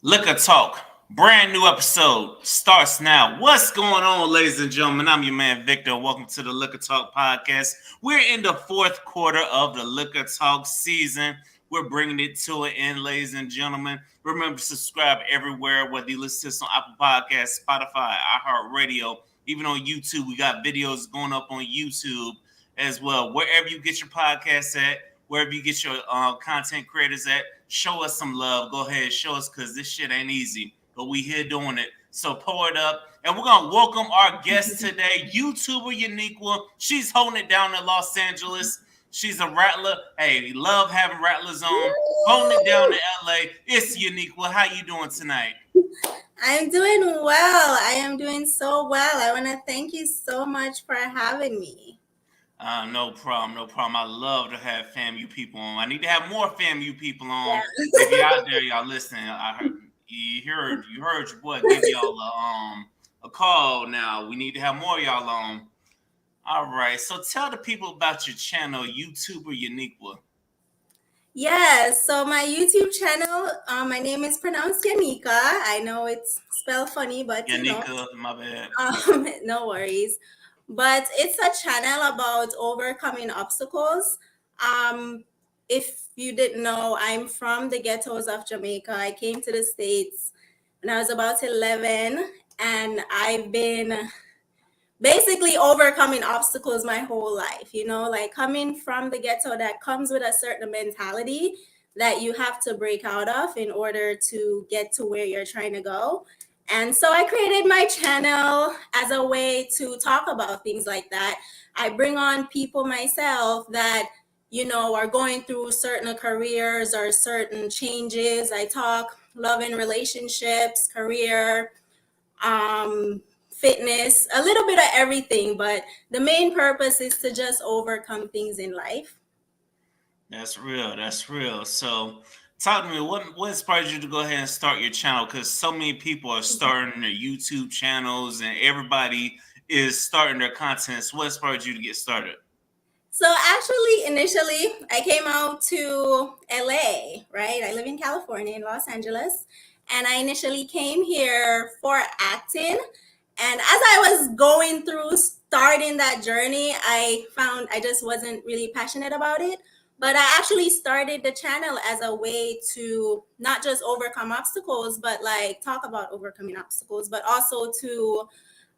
Liquor Talk, brand new episode starts now. What's going on, ladies and gentlemen? I'm your man Victor. Welcome to the Liquor Talk podcast. We're in the fourth quarter of the Liquor Talk season. We're bringing it to an end, ladies and gentlemen. Remember to subscribe everywhere, whether you listen to this on Apple Podcasts, Spotify, iHeartRadio, even on YouTube. We got videos going up on YouTube as well. Wherever you get your podcasts at, wherever you get your content creators at, show us some love. Go ahead, show us, because this shit ain't easy, but we here doing it. So pour it up. And we're going to welcome our guest today, YouTuber Yaniqua. She's holding it down in Los Angeles. She's a rattler. Hey, love having rattlers on. Holding it down in LA. It's Yaniqua. How you doing tonight? I'm doing well. I am doing so well. I want to thank you so much for having me. No problem. I love to have FAMU people on. I need to have more FAMU people on. Yeah. If you're out there, y'all listening, you heard your boy give y'all a call now. We need to have more of y'all on. All right. So tell the people about your channel, YouTuber Yaniqua. Yes. So my YouTube channel, my name is pronounced Yaniqua. I know it's spelled funny, but Yaniqua, my bad. No worries. But it's a channel about overcoming obstacles. If you didn't know, I'm from the ghettos of Jamaica. I came to the States when I was about 11, and I've been basically overcoming obstacles my whole life. Like coming from the ghetto, that comes with a certain mentality that you have to break out of in order to get to where you're trying to go. And so I created my channel as a way to talk about things like that. I bring on people myself that, are going through certain careers or certain changes. I talk love and relationships, career, fitness, a little bit of everything. But the main purpose is to just overcome things in life. That's real. So talk to me, what inspired you to go ahead and start your channel? Because so many people are starting their YouTube channels and everybody is starting their content. So what inspired you to get started? So actually, initially, I came out to LA, right? I live in California, in Los Angeles. And I initially came here for acting. And as I was going through starting that journey, I found I just wasn't really passionate about it. But I actually started the channel as a way to not just overcome obstacles, but like talk about overcoming obstacles, but also to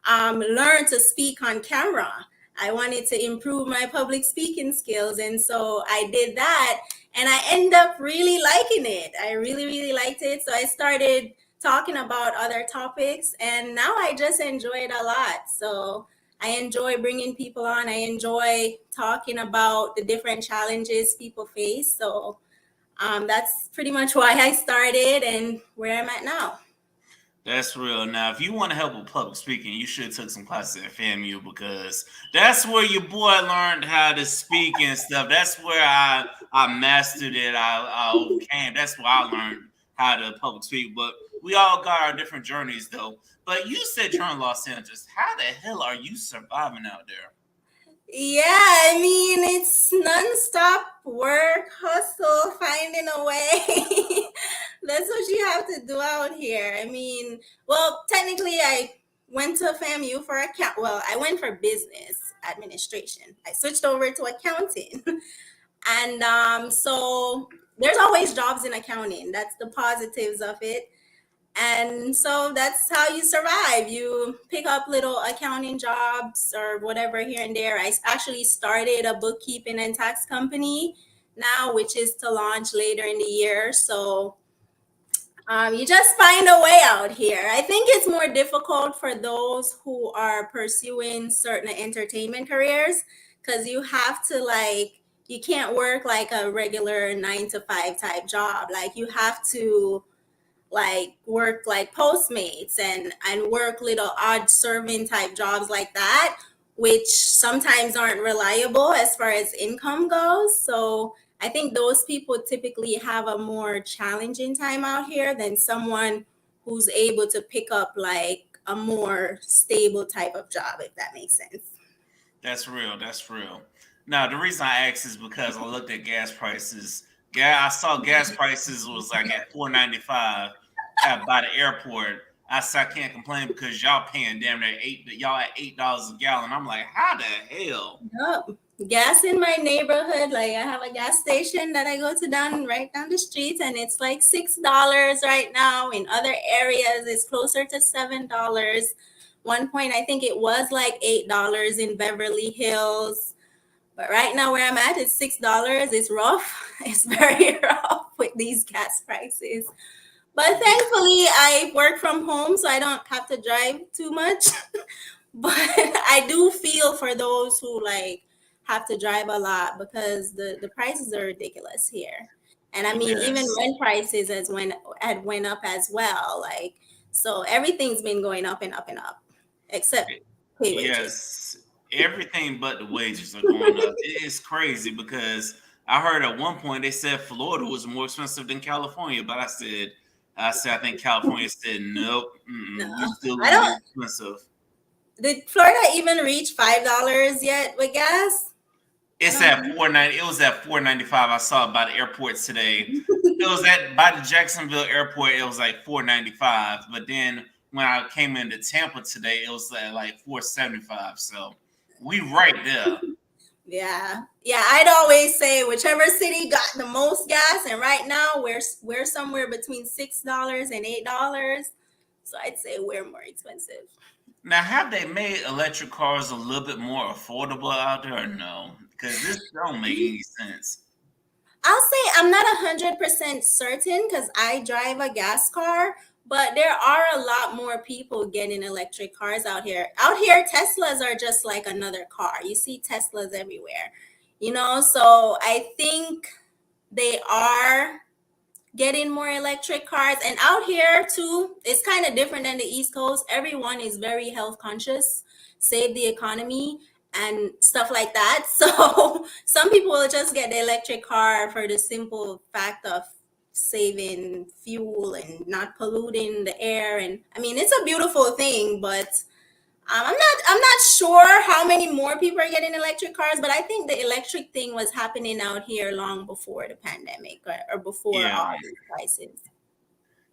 learn to speak on camera. I wanted to improve my public speaking skills. And so I did that, and I ended up really liking it. I really, really liked it. So I started talking about other topics, and now I just enjoy it a lot. So I enjoy bringing people on. I enjoy talking about the different challenges people face. So that's pretty much why I started and where I'm at now. That's real. Now, if you want to help with public speaking, you should have took some classes at FAMU, because that's where your boy learned how to speak and stuff. That's where I mastered it. I overcame. That's where I learned how to public speak. But we all got our different journeys, though. But you said you're in Los Angeles. How the hell are you surviving out there? Yeah, I mean, it's nonstop work, hustle, finding a way. That's what you have to do out here. I mean, well, technically, I went to FAMU for I went for business administration. I switched over to accounting. And so there's always jobs in accounting. That's the positives of it. And so that's how you survive. You pick up little accounting jobs or whatever here and there. I actually started a bookkeeping and tax company now, which is to launch later in the year. So you just find a way out here. I think it's more difficult for those who are pursuing certain entertainment careers, because you have to you can't work like a regular 9-to-5 type job. Like you have to work like Postmates and work little odd serving type jobs like that, which sometimes aren't reliable as far as income goes. So I think those people typically have a more challenging time out here than someone who's able to pick up like a more stable type of job, if that makes sense. That's real. Now, the reason I asked is because I looked at gas prices. I saw gas prices was like at $4.95 by the airport. I said I can't complain because y'all paying damn near y'all at $8 a gallon. I'm like, how the hell? Yep. Gas in my neighborhood, like I have a gas station that I go to right down the street, and it's like $6 right now. In other areas, it's closer to $7. One point, I think it was like $8 in Beverly Hills. But right now, where I'm at, it's $6. It's rough. It's very rough with these gas prices. But thankfully, I work from home, so I don't have to drive too much. But I do feel for those who like have to drive a lot because the prices are ridiculous here. And I mean, even Yes. rent prices went up as well. Like, so everything's been going up and up and up, except pay wages. Yes, everything but the wages are going up. It is crazy because I heard at one point they said Florida was more expensive than California, but I think California said nope, No, you still I gonna be don't. expensive. Did Florida even reach $5 yet with gas? I It's don't at know. 4.90. It was at 4.95. I saw it by the airport today. It was at by the Jacksonville airport. It was like 4.95. But then when I came into Tampa today, it was at like 4.75. So we right there. Yeah. Yeah, I'd always say whichever city got the most gas, and right now we're somewhere between $6 and $8. So I'd say we're more expensive. Now, have they made electric cars a little bit more affordable out there or no? Because this don't make any sense. I'll say I'm not 100% certain because I drive a gas car, but there are a lot more people getting electric cars out here. Out here, Teslas are just like another car. You see Teslas everywhere, so I think they are getting more electric cars. And out here too, it's kind of different than the East Coast. Everyone is very health conscious, save the economy and stuff like that. So some people will just get the electric car for the simple fact of saving fuel and not polluting the air. And I mean, it's a beautiful thing, but I'm not sure how many more people are getting electric cars, but I think the electric thing was happening out here long before the pandemic or before Yeah. all these prices.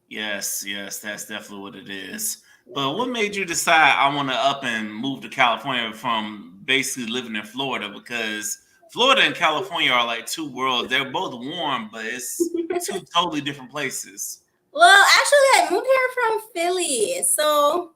Yes, that's definitely what it is. But what made you decide I want to up and move to California from basically living in Florida? Because Florida and California are like two worlds. They're both warm, but it's two totally different places. Well, actually, I moved here from Philly. So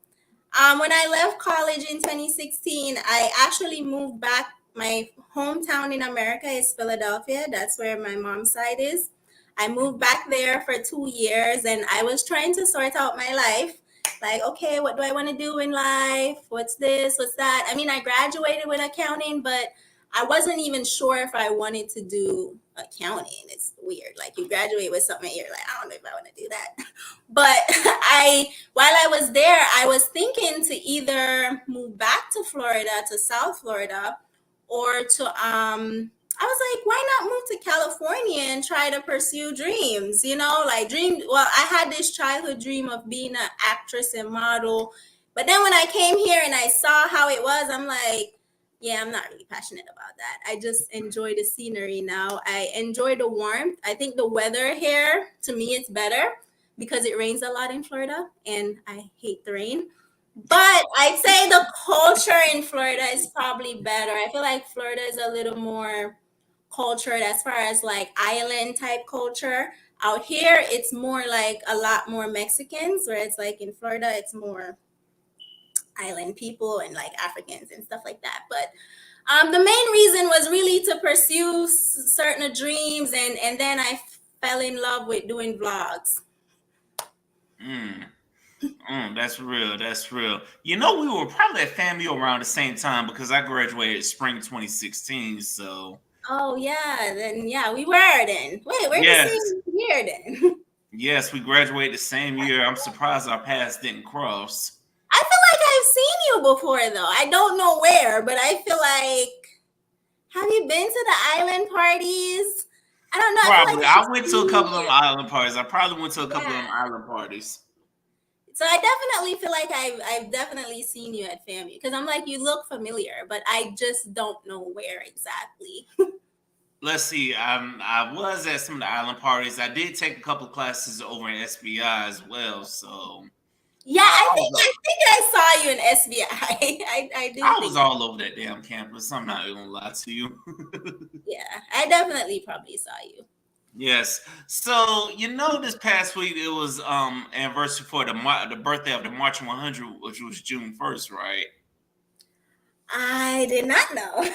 when I left college in 2016, I actually moved back. My hometown in America is Philadelphia. That's where my mom's side is. I moved back there for 2 years and I was trying to sort out my life. Like, okay, what do I want to do in life? What's this? What's that? I mean, I graduated with accounting, but I wasn't even sure if I wanted to do accounting. It's weird. Like, you graduate with something, you're like, I don't know if I want to do that. But while I was there, I was thinking to either move back to Florida, to South Florida, or I was like, why not move to California and try to pursue dreams? Well, I had this childhood dream of being an actress and model. But then when I came here and I saw how it was, I'm like, yeah, I'm not really passionate about that. I just enjoy the scenery now. I enjoy the warmth. I think the weather here, to me, it's better because it rains a lot in Florida and I hate the rain. But I'd say the culture in Florida is probably better. I feel like Florida is a little more cultured as far as like island type culture. Out here, it's more like a lot more Mexicans, where it's like in Florida, it's more island people and like Africans and stuff like that. But the main reason was really to pursue certain dreams, and then I fell in love with doing vlogs. Mm, that's real. That's real. You know, we were probably at FAMU around the same time because I graduated spring 2016. So Oh yeah, then yeah, we were then. Wait, we're the yes, same year then. yes, we graduated the same year. I'm surprised our paths didn't cross. I feel like I've seen you before though. I don't know where, but I feel like have you been to the island parties? I don't know. I feel Probably. like I've I went to a seen couple of them you. island parties. I probably went to a couple of them Yeah. island parties. So I definitely feel like I've definitely seen you at FAMU because I'm like you look familiar, but I just don't know where exactly. let's see. I was at some of the island parties. I did take a couple of classes over in SBI as well. So Yeah, I, I I think was I think I saw you in SBI. I do I was think. all over that damn campus. I'm not gonna lie to you. Yeah, I definitely probably saw you. Yes. So this past week it was anniversary for the birthday of the Marching 100, which was June 1st, right? I did not know.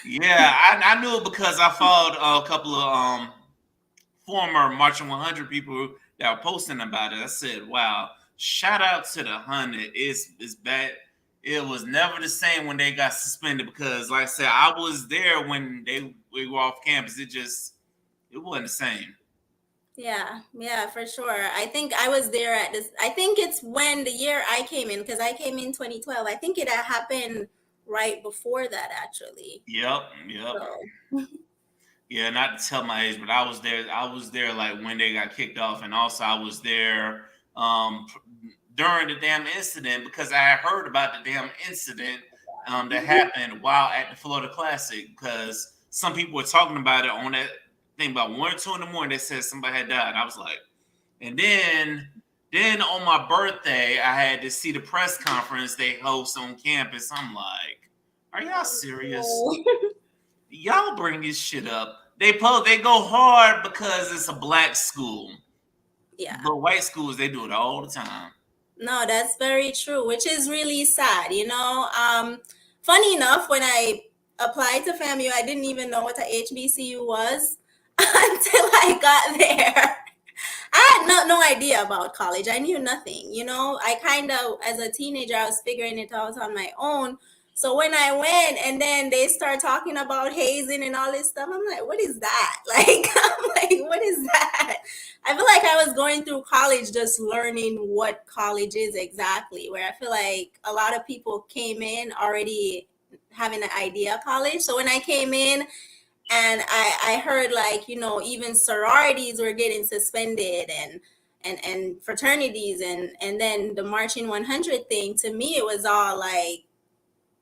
Yeah, I knew it because I followed a couple of former Marching 100 people that were posting about it. I said, "Wow, shout out to the 100. It's bad. It was never the same when they got suspended because, like I said, I was there when we were off campus. It wasn't the same." Yeah, yeah, for sure. I think I was there at this. I think it's when the year I came in, because I came in 2012. I think it had happened right before that, actually. Yep, yep. So, Yeah, not to tell my age, but I was there. I was there like when they got kicked off, and also I was there during the damn incident because I had heard about the damn incident that happened while at the Florida Classic. Because some people were talking about it on that thing about 1 or 2 in the morning. They said somebody had died. I was like, and then on my birthday, I had to see the press conference they host on campus. I'm like, are y'all serious? Y'all bring this shit up. They go hard because it's a black school, yeah. but white schools they do it all the time. No, that's very true, which is really sad. Funny enough, when I applied to FAMU, I didn't even know what a HBCU was until I got there. I had no idea about college. I knew nothing. I kind of, as a teenager, I was figuring it out on my own. So when I went and then they start talking about hazing and all this stuff, I'm like, what is that? Like, I'm like, what is that? I feel like I was going through college just learning what college is exactly, where I feel like a lot of people came in already having an idea of college. So when I came in, and I heard, like, even sororities were getting suspended, and fraternities, and then the marching 100 thing, to me it was all like,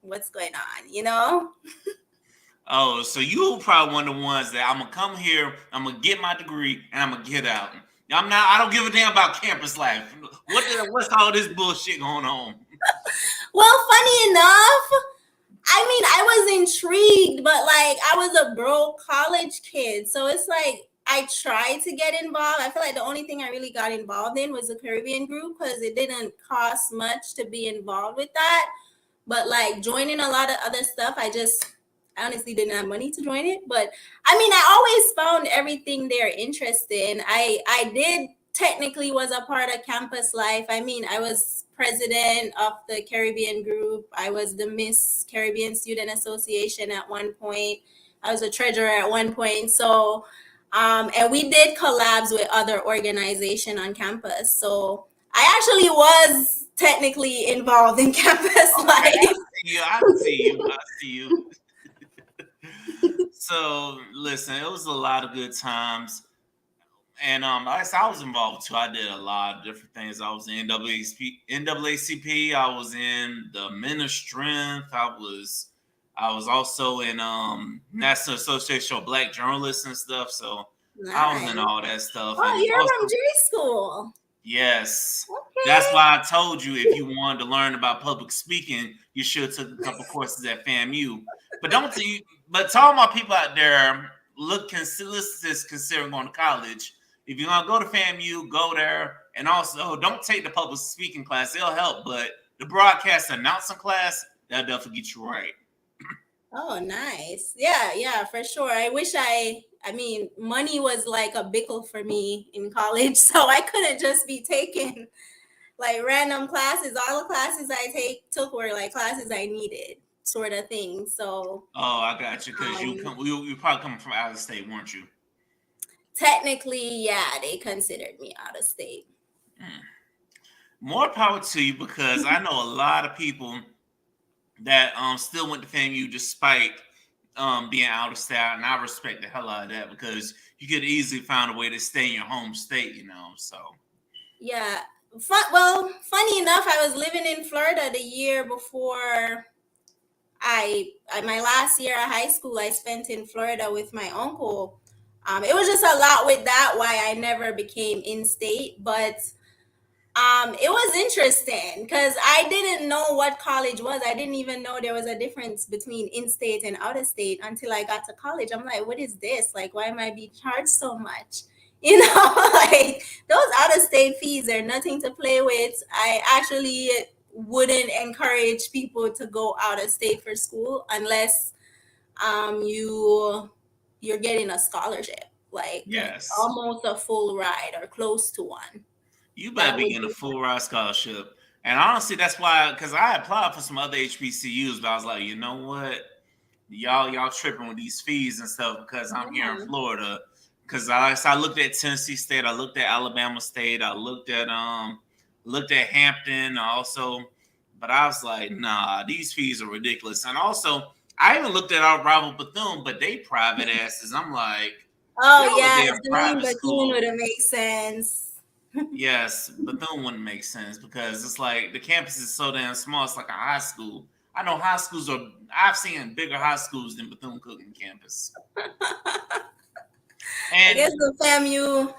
what's going on? Oh, so you probably one of the ones that I'm gonna come here, I'm gonna get my degree, and I'm gonna get out. I'm not. I don't give a damn about campus life. What's all this bullshit going on? Well, funny enough, I mean, I was intrigued, but like, I was a broke college kid, so it's like I tried to get involved. I feel like the only thing I really got involved in was the Caribbean group, because it didn't cost much to be involved with that. But like joining a lot of other stuff, I honestly didn't have money to join it. But I mean, I always found everything there interesting. I did technically was a part of campus life. I mean, I was president of the Caribbean group. I was the Miss Caribbean Student Association at one point. I was a treasurer at one point. So and we did collabs with other organization on campus. So I actually was technically involved in campus Okay, I life. see you. I see you. I see you. So listen, it was a lot of good times. And I was involved too. I did a lot of different things. I was in NAACP. I was in the Men of Strength. I was also in National Association of Black Journalists and stuff. So I was in Nice. all that stuff. Oh, And you're from also, J school. yes, that's Okay. why I told you if you wanted to learn about public speaking, you should have took a couple courses at FAMU. But don't you? But to all my people out there, let's consider going to college. If you're gonna go to FAMU, go there, and also don't take the public speaking class. It'll help, but the broadcast announcing class that'll definitely get you right. Oh, nice. Yeah, yeah, for sure. I mean, money was like a bickle for me in college, so I couldn't just be taking like random classes. All the classes took were like classes I needed, sort of thing. So, Oh, I got you because um, you probably coming from out of state, weren't you? technically, yeah, they considered me out of state. Hmm. More power to you because I know a lot of people that still went to FAMU despite being out of state, and I respect the hell out of that because you could easily find a way to stay in your home state. So Yeah. Well, funny enough, I was living in Florida the year before my last year of high school I spent in Florida with my uncle. It was just a lot with that, why I never became in state, but it was interesting because I didn't know what college was. I didn't even know there was a difference between in-state and out-of-state until I got to college. I'm like, what is this? Like, why am I being charged so much? You know, like those out-of-state fees are nothing to play with. I actually wouldn't encourage people to go out of state for school unless you're getting a scholarship, like Yes. almost a full ride or close to one. You better That be would getting a be full ride scholarship. And honestly, that's why, because I applied for some other HBCUs, but I was like, you know what? Y'all tripping with these fees and stuff because I'm here in yeah. Florida. Because I looked at Tennessee State, I looked at Alabama State, I looked at Hampton also, but I was like, nah, these fees are ridiculous. And also, I even looked at our rival Bethune, but they private asses. I'm like, Oh y'all a yeah, damn doing private Bethune school. would make sense. Yes, Bethune wouldn't make sense because it's like the campus is so damn small. It's like a high school. I know high schools are. I've seen bigger high schools than Bethune Cookman campus. I And guess the FAMU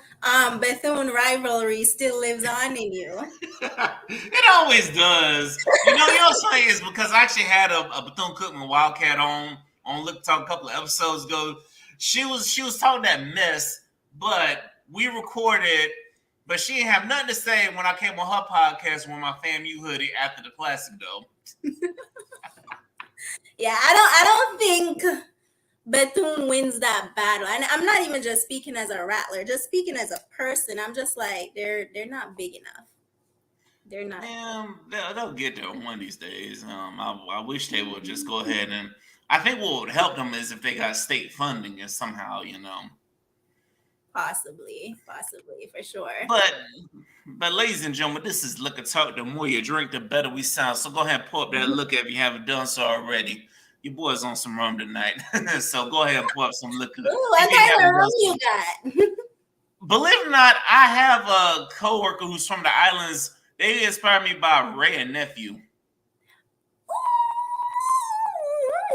Bethune rivalry still lives on in you. it always does. You know what's funny is because I actually had a Bethune Cookman Wildcat on Liquor Talk a couple of episodes ago. She was talking that mess, but we recorded. But she didn't have nothing to say when I came on her podcast with my FAMU hoodie after the classic, though. Yeah, I don't think Bethune wins that battle. And I'm not even just speaking as a rattler, just speaking as a person. I'm just like they're not big enough. They're not They'll get there one of these days. I wish they would just go ahead and. I think what would help them is if they got state funding and somehow, possibly for sure. But ladies and gentlemen, this is Liquor Talk. The more you drink, the better we sound. So go ahead and pull up that liquor if you haven't done so already. Your boy's on some rum tonight, so go ahead and pull up some liquor. Ooh, what kind of rum you got? Believe it or not, I have a coworker who's from the islands. They inspired me by Ray and Nephew.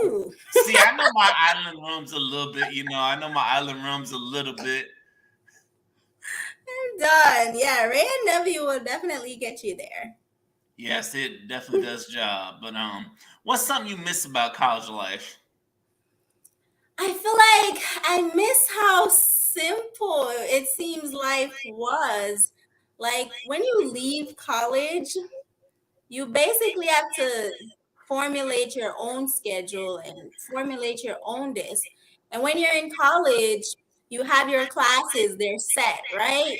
Ooh. See, I know my island rums a little bit. I know my island rums a little bit. I'm done. Yeah, Ray and Nephew will definitely get you there. Yes, it definitely does job. But what's something you miss about college life? I feel like I miss how simple it seems life was. Like when you leave college, you basically have to formulate your own schedule and formulate your own this. And when you're in college, you have your classes, they're set, right?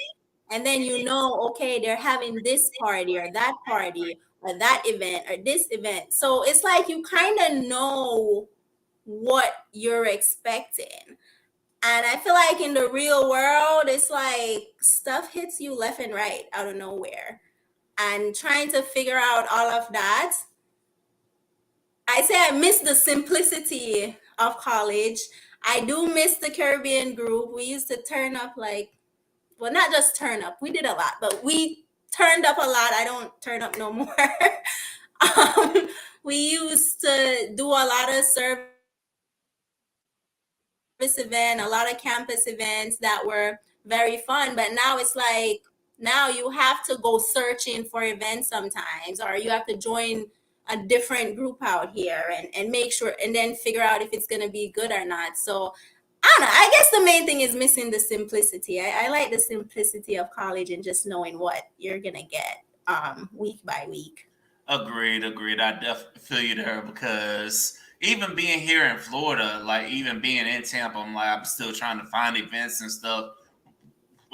And then you know, okay, they're having this party or that party or that event or this event. So it's like you kind of know what you're expecting. And I feel like in the real world, it's like stuff hits you left and right out of nowhere. And trying to figure out all of that, I say I miss the simplicity of college. I do miss the Caribbean group. We used to turn up well, not just turn up. We did a lot, but we turned up a lot. I don't turn up no more. We used to do a lot of service event, a lot of campus events that were very fun. But now it's like now you have to go searching for events sometimes, or you have to join a different group out here and make sure and then figure out if it's gonna be good or not. So I don't know. I guess the main thing is missing the simplicity. I like the simplicity of college and just knowing what you're gonna get week by week. Agreed. I definitely feel you there because even being here in Florida, like even being in Tampa, I'm still trying to find events and stuff.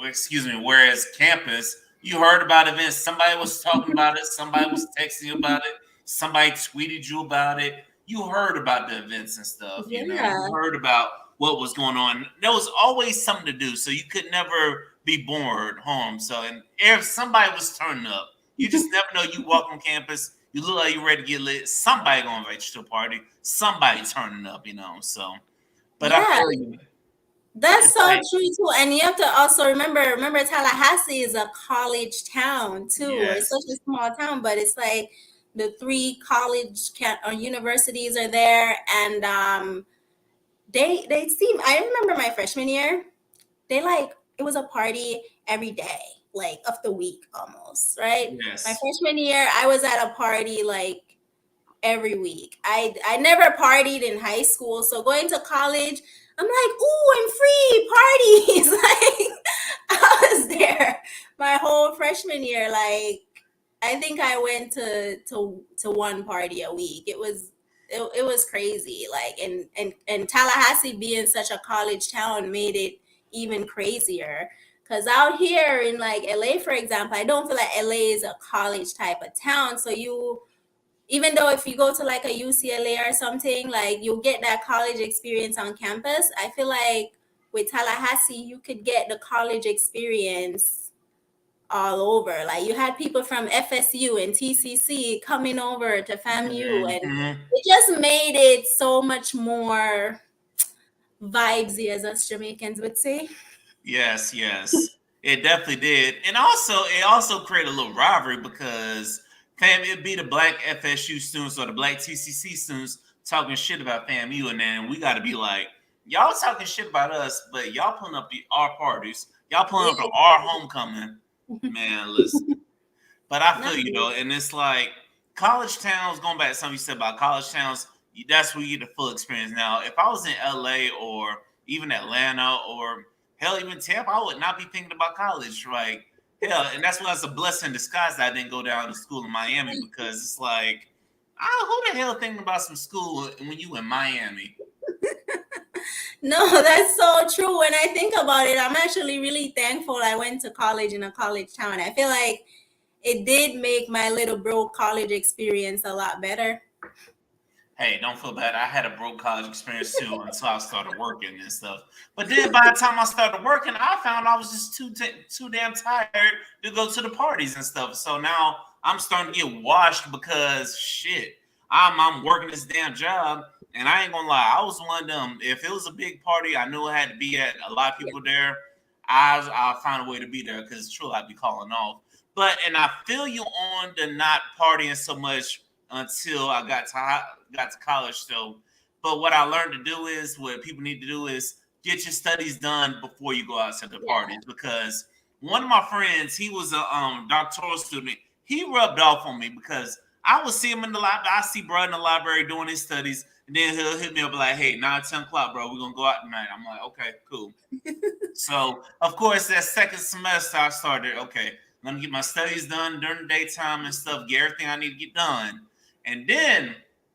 Excuse me. Whereas campus, you heard about events. Somebody was talking about it. Somebody was texting you about it. Somebody tweeted you about it. You heard about the events and stuff. Yeah. You heard about what was going on. There was always something to do, so you could never be bored home. So, and if somebody was turning up, you just never know. You walk on campus, you look like you're ready to get lit. Somebody gonna invite you to a party. Somebody turning up, So, but I Yeah. feel you. That's It's so like, true too. And you have to also remember Tallahassee is a college town too. It's yes, such a small town, but it's like the three universities are there, and they seem. I remember my freshman year. It was a party every day, like of the week almost, right? My Yes. freshman year, I was at a party like every week. I never partied in high school, so going to college, I'm like, ooh, I'm free parties. Like I was there my whole freshman year. Like I think I went to one party a week. It was crazy. Like and Tallahassee being such a college town made it even crazier. Cause out here in like LA, for example, I don't feel like LA is a college type of town. So you even though if you go to like a UCLA or something, like you'll get that college experience on campus. I feel like with Tallahassee, you could get the college experience all over. Like you had people from FSU and TCC coming over to FAMU, and Mm-hmm. it just made it so much more vibesy, as us Jamaicans would say. Yes, yes. It definitely did. And also it also created a little rivalry because it'd be the black FSU students or the black TCC students talking shit about FAMU, and then we gotta be like, y'all talking shit about us, but y'all pulling up our parties, y'all pulling up to our homecoming. Man, listen. But I feel you though, and it's like college towns. Going back to something you said about college towns, that's where you get the full experience. Now, if I was in LA or even Atlanta or hell, even Tampa, I would not be thinking about college. Like hell, and that's why it's a blessing in disguise that I didn't go down to school in Miami because it's like, who the hell thinking about some school when you in Miami? No, that's so true. When I think about it, I'm actually really thankful I went to college in a college town. I feel like it did make my little bro college experience a lot better. Hey, don't feel bad. I had a broke college experience too until I started working and stuff. But then by the time I started working, I found I was just too damn tired to go to the parties and stuff. So now I'm starting to get washed because shit, I'm working this damn job, and I ain't gonna lie, I was one of them. If it was a big party, I knew it had to be at a lot of people there. I'll find a way to be there because truly I'd be calling off. But and I feel you on the not partying so much until I got to college. So, but what I learned to do is what people need to do is get your studies done before you go out to the parties. Because one of my friends, he was a doctoral student. He rubbed off on me because I would see him in the library. I see bro in the library doing his studies, and then he'll hit me up like, "Hey, 9, 10 o'clock, bro. We're gonna go out tonight." I'm like, "Okay, cool." So, of course, that second semester, I started, okay, let me get my studies done during the daytime and stuff, get everything I need to get done. And then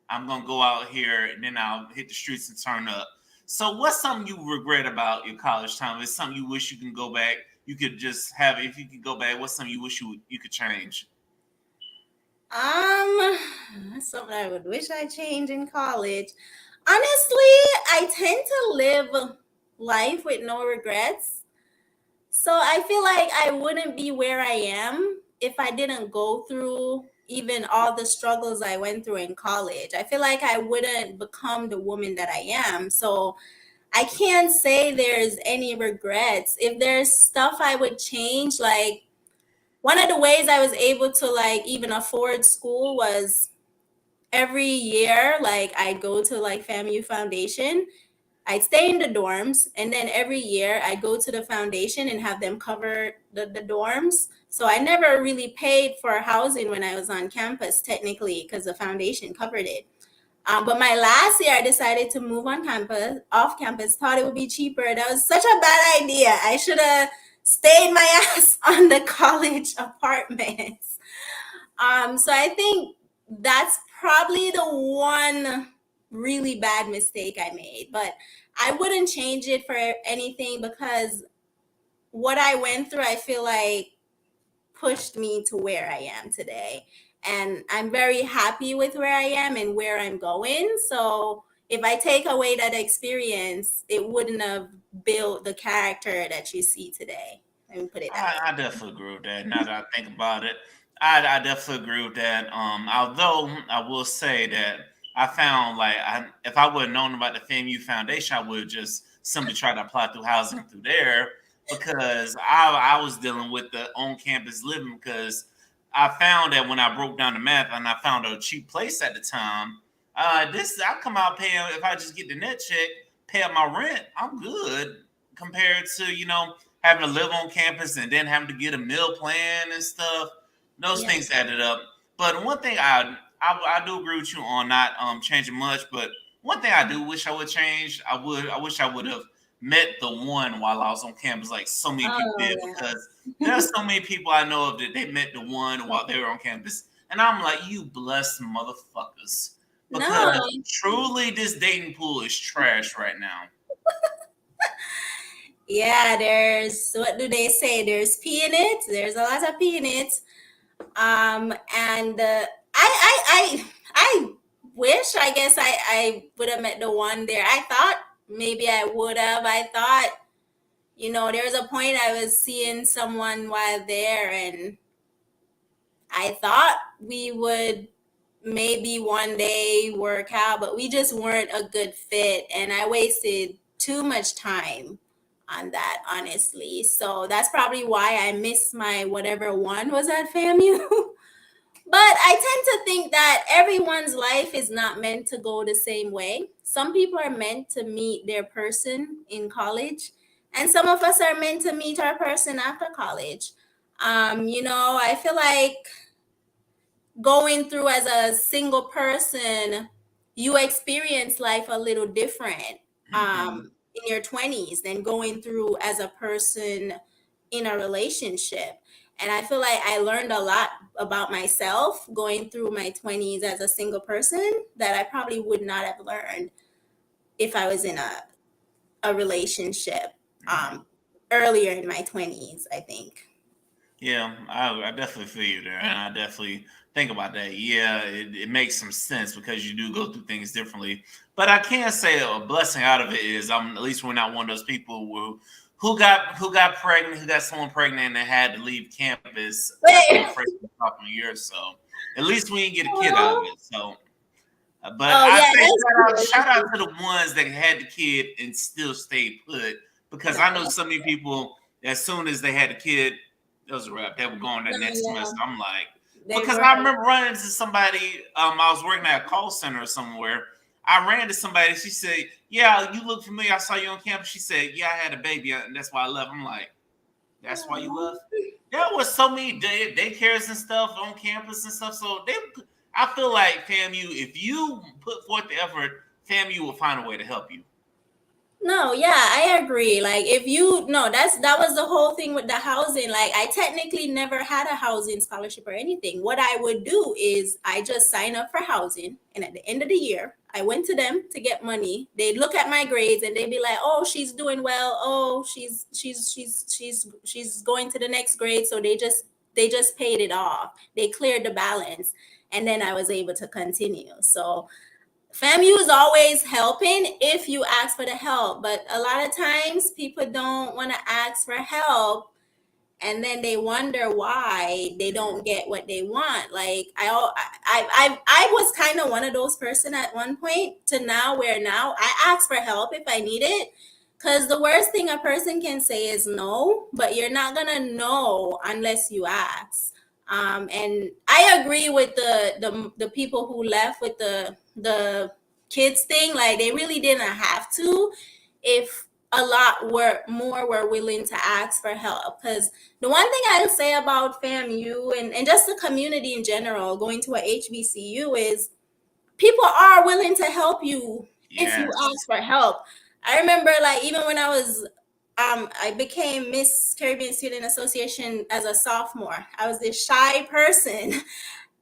I'm going to go out here and then I'll hit the streets and turn up. So, what's something you regret about your college time? Is something you wish you can go back? You could just have, if you could go back, what's something you wish you could change? That's something I would wish I changed in college. Honestly, I tend to live life with no regrets. So I feel like I wouldn't be where I am if I didn't go through even all the struggles I went through in college. I feel like I wouldn't become the woman that I am. So I can't say there's any regrets. If there's stuff I would change, like one of the ways I was able to like even afford school was every year, like I'd go to like FAMU Foundation. I'd stay in the dorms, and then every year I'd go to the foundation and have them cover the dorms. So I never really paid for housing when I was on campus, technically, because the foundation covered it. But my last year, I decided to move on campus, off campus, thought it would be cheaper. That was such a bad idea. I should have stayed my ass on the college apartments. So I think that's probably the one really bad mistake I made. But I wouldn't change it for anything because what I went through, I feel like pushed me to where I am today. And I'm very happy with where I am and where I'm going. So if I take away that experience, it wouldn't have built the character that you see today. Let me put it that way. I definitely agree with that. Now that I think about it, I definitely agree with that. Although I will say that I found like if I would have known about the FAMU Foundation, I would have just simply tried to apply through housing through there because I was dealing with the on campus living because I found that when I broke down the math and I found a cheap place at the time, I come out paying, if I just get the net check, pay up my rent, I'm good compared to, having to live on campus and then having to get a meal plan and stuff. Those Yeah. things added up. But one thing I do agree with you on not changing much, but one thing I do wish I would change, I wish I would have met the one while I was on campus, like so many people Oh did, because there's so many people I know of that they met the one while they were on campus. And I'm like, you blessed motherfuckers. no. Because truly this dating pool is trash right now. Yeah, there's, what do they say? There's pee in it. There's a lot of pee in it. And I wish, I guess I would have met the one there. I thought maybe I would have. I thought, there was a point I was seeing someone while there, and I thought we would maybe one day work out, but we just weren't a good fit. And I wasted too much time on that, honestly. So that's probably why I missed my whatever one was at FAMU. But I tend to think that everyone's life is not meant to go the same way. Some people are meant to meet their person in college, and some of us are meant to meet our person after college. I feel like going through as a single person, you experience life a little different Mm-hmm. in your 20s than going through as a person in a relationship. And I feel like I learned a lot about myself going through my 20s as a single person that I probably would not have learned if I was in a relationship earlier in my 20s, I think. Yeah, I definitely feel you there, and I definitely think about that. Yeah, it makes some sense because you do go through things differently. But I can say a blessing out of it is at least we're not one of those people who got pregnant, who got someone pregnant and had to leave campus after the Wait. freshman sophomore year. So at least we didn't get a kid out of Oh, it. So, but oh I yeah, say that's shout good. out to the ones that had the kid and still stayed put, because I know so many people as soon as they had a kid, it was a wrap. They were going that No, next yeah, semester. I'm like, they because were. I remember running into somebody. I was working at a call center somewhere. I ran to somebody. She said, "Yeah, you look familiar. I saw you on campus." She said, "Yeah, I had a baby, and that's why I left." I'm like, "That's why you left?" There was so many daycares and stuff on campus and stuff. So I feel like FAMU, if you put forth the effort, FAMU will find a way to help you. No, yeah, I agree. Like, if you no, that was the whole thing with the housing. Like, I technically never had a housing scholarship or anything. What I would do is I just sign up for housing, and at the end of the year, I went to them to get money. They'd look at my grades and they'd be like, "Oh, she's doing well. Oh, she's going to the next grade." So they just paid it off. They cleared the balance, and then I was able to continue. So FAMU is always helping if you ask for the help, but a lot of times people don't want to ask for help, and then they wonder why they don't get what they want. Like I was kind of one of those person at one point to now, where now I ask for help if I need it. Because the worst thing a person can say is no, but you're not gonna know unless you ask. And I agree with the people who left with the kids thing. Like, they really didn't have to if a lot were willing to ask for help. Because the one thing I'll say about FAMU and just the community in general, going to a HBCU, is people are willing to help you if you Yes. ask for help. I remember, like, even when I became Miss Caribbean Student Association as a sophomore. I was this shy person,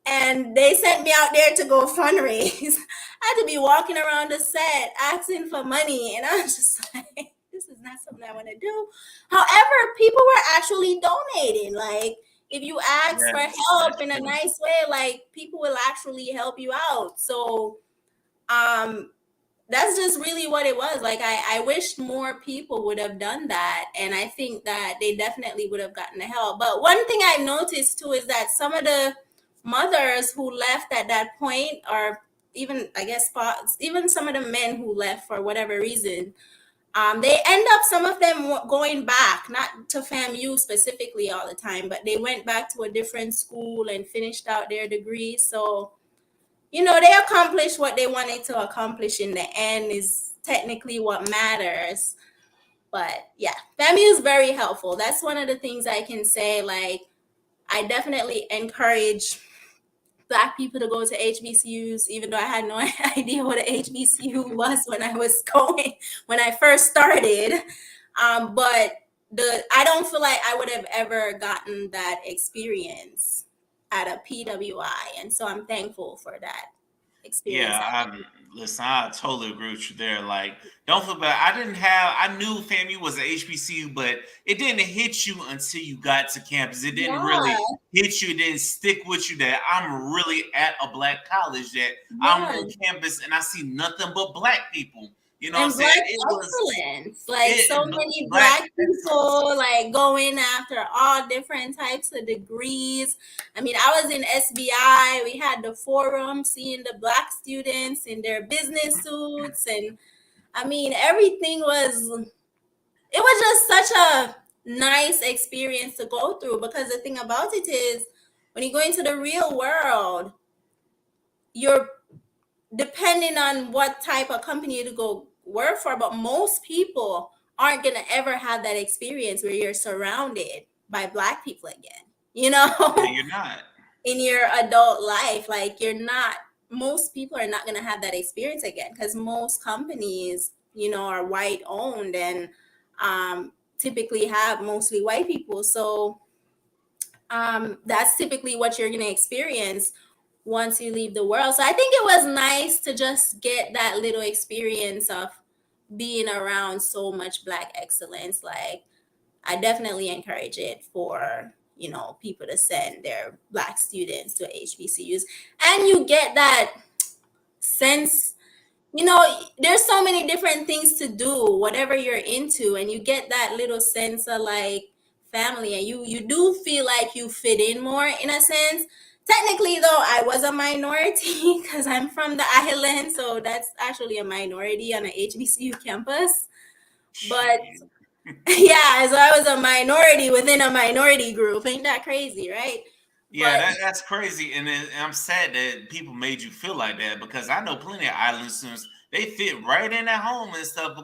and they sent me out there to go fundraise. I had to be walking around the set asking for money, and I was just like, this is not something I want to do. However, people were actually donating. Like, if you ask for Yes, help that's in a true. nice way, like, people will actually help you out. So, um, that's just really what it was. Like, I wish more people would have done that, and I think that they definitely would have gotten the help. But one thing I noticed too is that some of the mothers who left at that point, or even, I guess, even some of the men who left for whatever reason, They end up, some of them going back, not to FAMU specifically all the time, but they went back to a different school and finished out their degree. So, they accomplished what they wanted to accomplish in the end is technically what matters. But yeah, FAMU is very helpful. That's one of the things I can say. Like, I definitely encourage Black people to go to HBCUs, even though I had no idea what an HBCU was when I first started. But I don't feel like I would have ever gotten that experience at a PWI, and so I'm thankful for that experience. Yeah, listen, I totally agree with you there. Like, don't feel bad. I knew FAMU was an HBCU, but it didn't hit you until you got to campus. It didn't really hit you, it didn't stick with you that I'm really at a Black college, that I'm on campus and I see nothing but Black people. You know and what I'm saying? Black excellence. Like, so many Black people, like, going after all different types of degrees. I mean, I was in SBI. We had the forum, seeing the Black students in their business suits. And I mean, everything was just such a nice experience to go through, because the thing about it is, when you go into the real world, you're depending on what type of company to go work for, but most people aren't going to ever have that experience where you're surrounded by Black people again, Yeah, you're not. in your adult life. Like, most people are not going to have that experience again, because most companies, are white owned and typically have mostly white people. So that's typically what you're going to experience once you leave the world. So I think it was nice to just get that little experience of being around so much Black excellence. Like, I definitely encourage it for, people to send their Black students to HBCUs. And you get that sense, there's so many different things to do, whatever you're into, and you get that little sense of like family, and you do feel like you fit in more in a sense. Technically, though, I was a minority because I'm from the island, so that's actually a minority on an HBCU campus. But yeah, so I was a minority within a minority group. Ain't that crazy, right? Yeah, that's crazy, and I'm sad that people made you feel like that, because I know plenty of island students, they fit right in at home and stuff.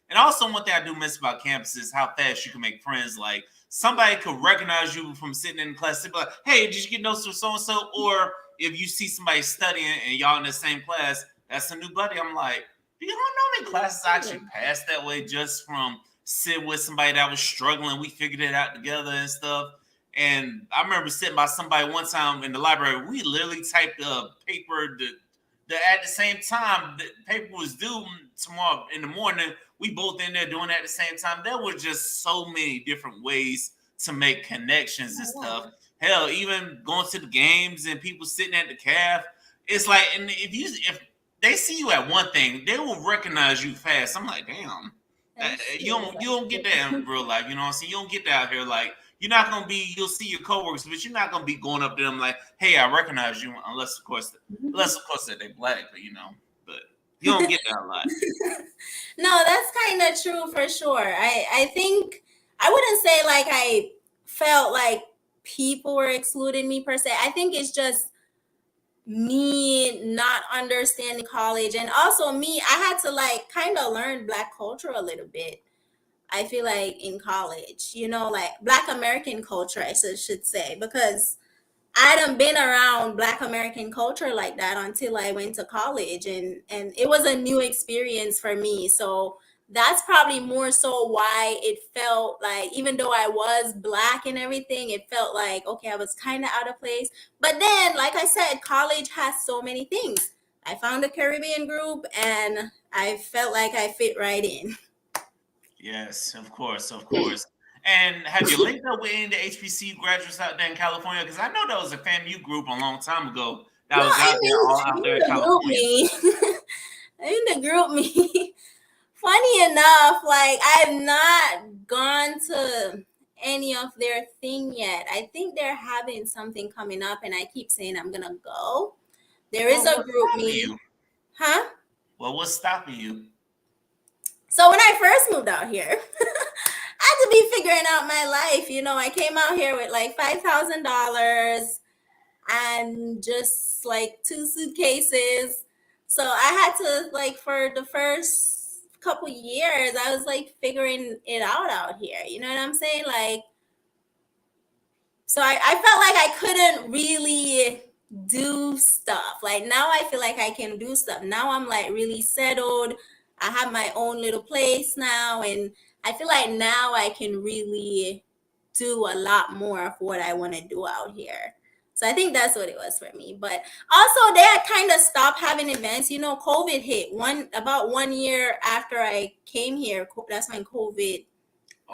And also one thing I do miss about campus is how fast you can make friends. Like, somebody could recognize you from sitting in class, they'd be like, "Hey, did you get notes from so and so?" Or if you see somebody studying and y'all in the same class, that's a new buddy. I'm like, do you know how many classes I actually passed that way just from sitting with somebody that was struggling? We figured it out together and stuff. And I remember sitting by somebody one time in the library. We literally typed a paper at the same time. The paper was due tomorrow in the morning. We both in there doing it at the same time. There were just so many different ways to make connections and stuff. Hell, even going to the games and people sitting at the caf. It's like, and if they see you at one thing, they will recognize you fast. I'm like, damn. You don't get that in real life. You know what I'm saying? You don't get that out here. Like, you're not gonna be. You'll see your coworkers, but you're not gonna be going up to them like, "Hey, I recognize you," unless of course that they Black, but But you don't get that a lot. No, that's kind of true for sure. I think I wouldn't say like I felt like people were excluding me per se. I think it's just me not understanding college, and also me, I had to like kind of learn Black culture a little bit. I feel like in college, like Black American culture, I should say, because I hadn't been around Black American culture like that until I went to college, and it was a new experience for me. So that's probably more so why it felt like, even though I was Black and everything, it felt like, okay, I was kind of out of place. But then, like I said, college has so many things. I found a Caribbean group and I felt like I fit right in. Yes, of course, of course. And have you linked up with any of the HBCU graduates out there in California? Because I know there was a FAMU group a long time ago that was out there, all out there in California. In the group me. Funny enough, like, I've not gone to any of their thing yet. I think they're having something coming up, and I keep saying I'm gonna go. There is a group me. Huh? Well, what's stopping you? So when I first moved out here, I had to be figuring out my life. I came out here with like $5,000 and just like two suitcases. So I had to, like, for the first couple years, I was like figuring it out here. You know what I'm saying? Like, so I felt like I couldn't really do stuff. Like, now I feel like I can do stuff. Now I'm like really settled. I have my own little place now, and I feel like now I can really do a lot more of what I want to do out here. So I think that's what it was for me. But also, they had kind of stopped having events. COVID hit about 1 year after I came here. That's when COVID,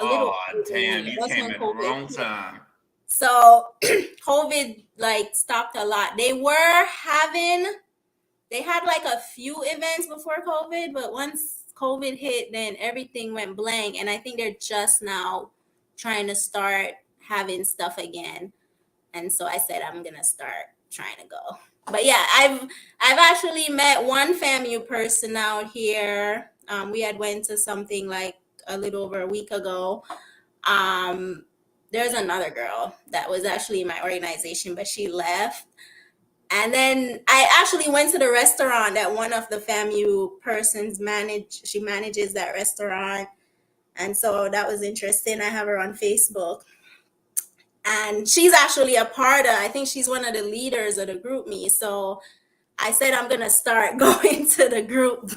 a little Oh, over one damn, year. you That's came when at the COVID wrong hit. time. So COVID like stopped a lot. They had like a few events before COVID, but once COVID hit, then everything went blank. And I think they're just now trying to start having stuff again. And so I said I'm gonna start trying to go. But yeah, I've actually met one FAMU person out here. We had went to something like a little over a week ago. There's another girl that was actually in my organization, but she left. And then I actually went to the restaurant that one of the FAMU persons manage. She manages that restaurant. And so that was interesting. I have her on Facebook. And she's actually I think she's one of the leaders of the group me. So I said I'm gonna start going to the group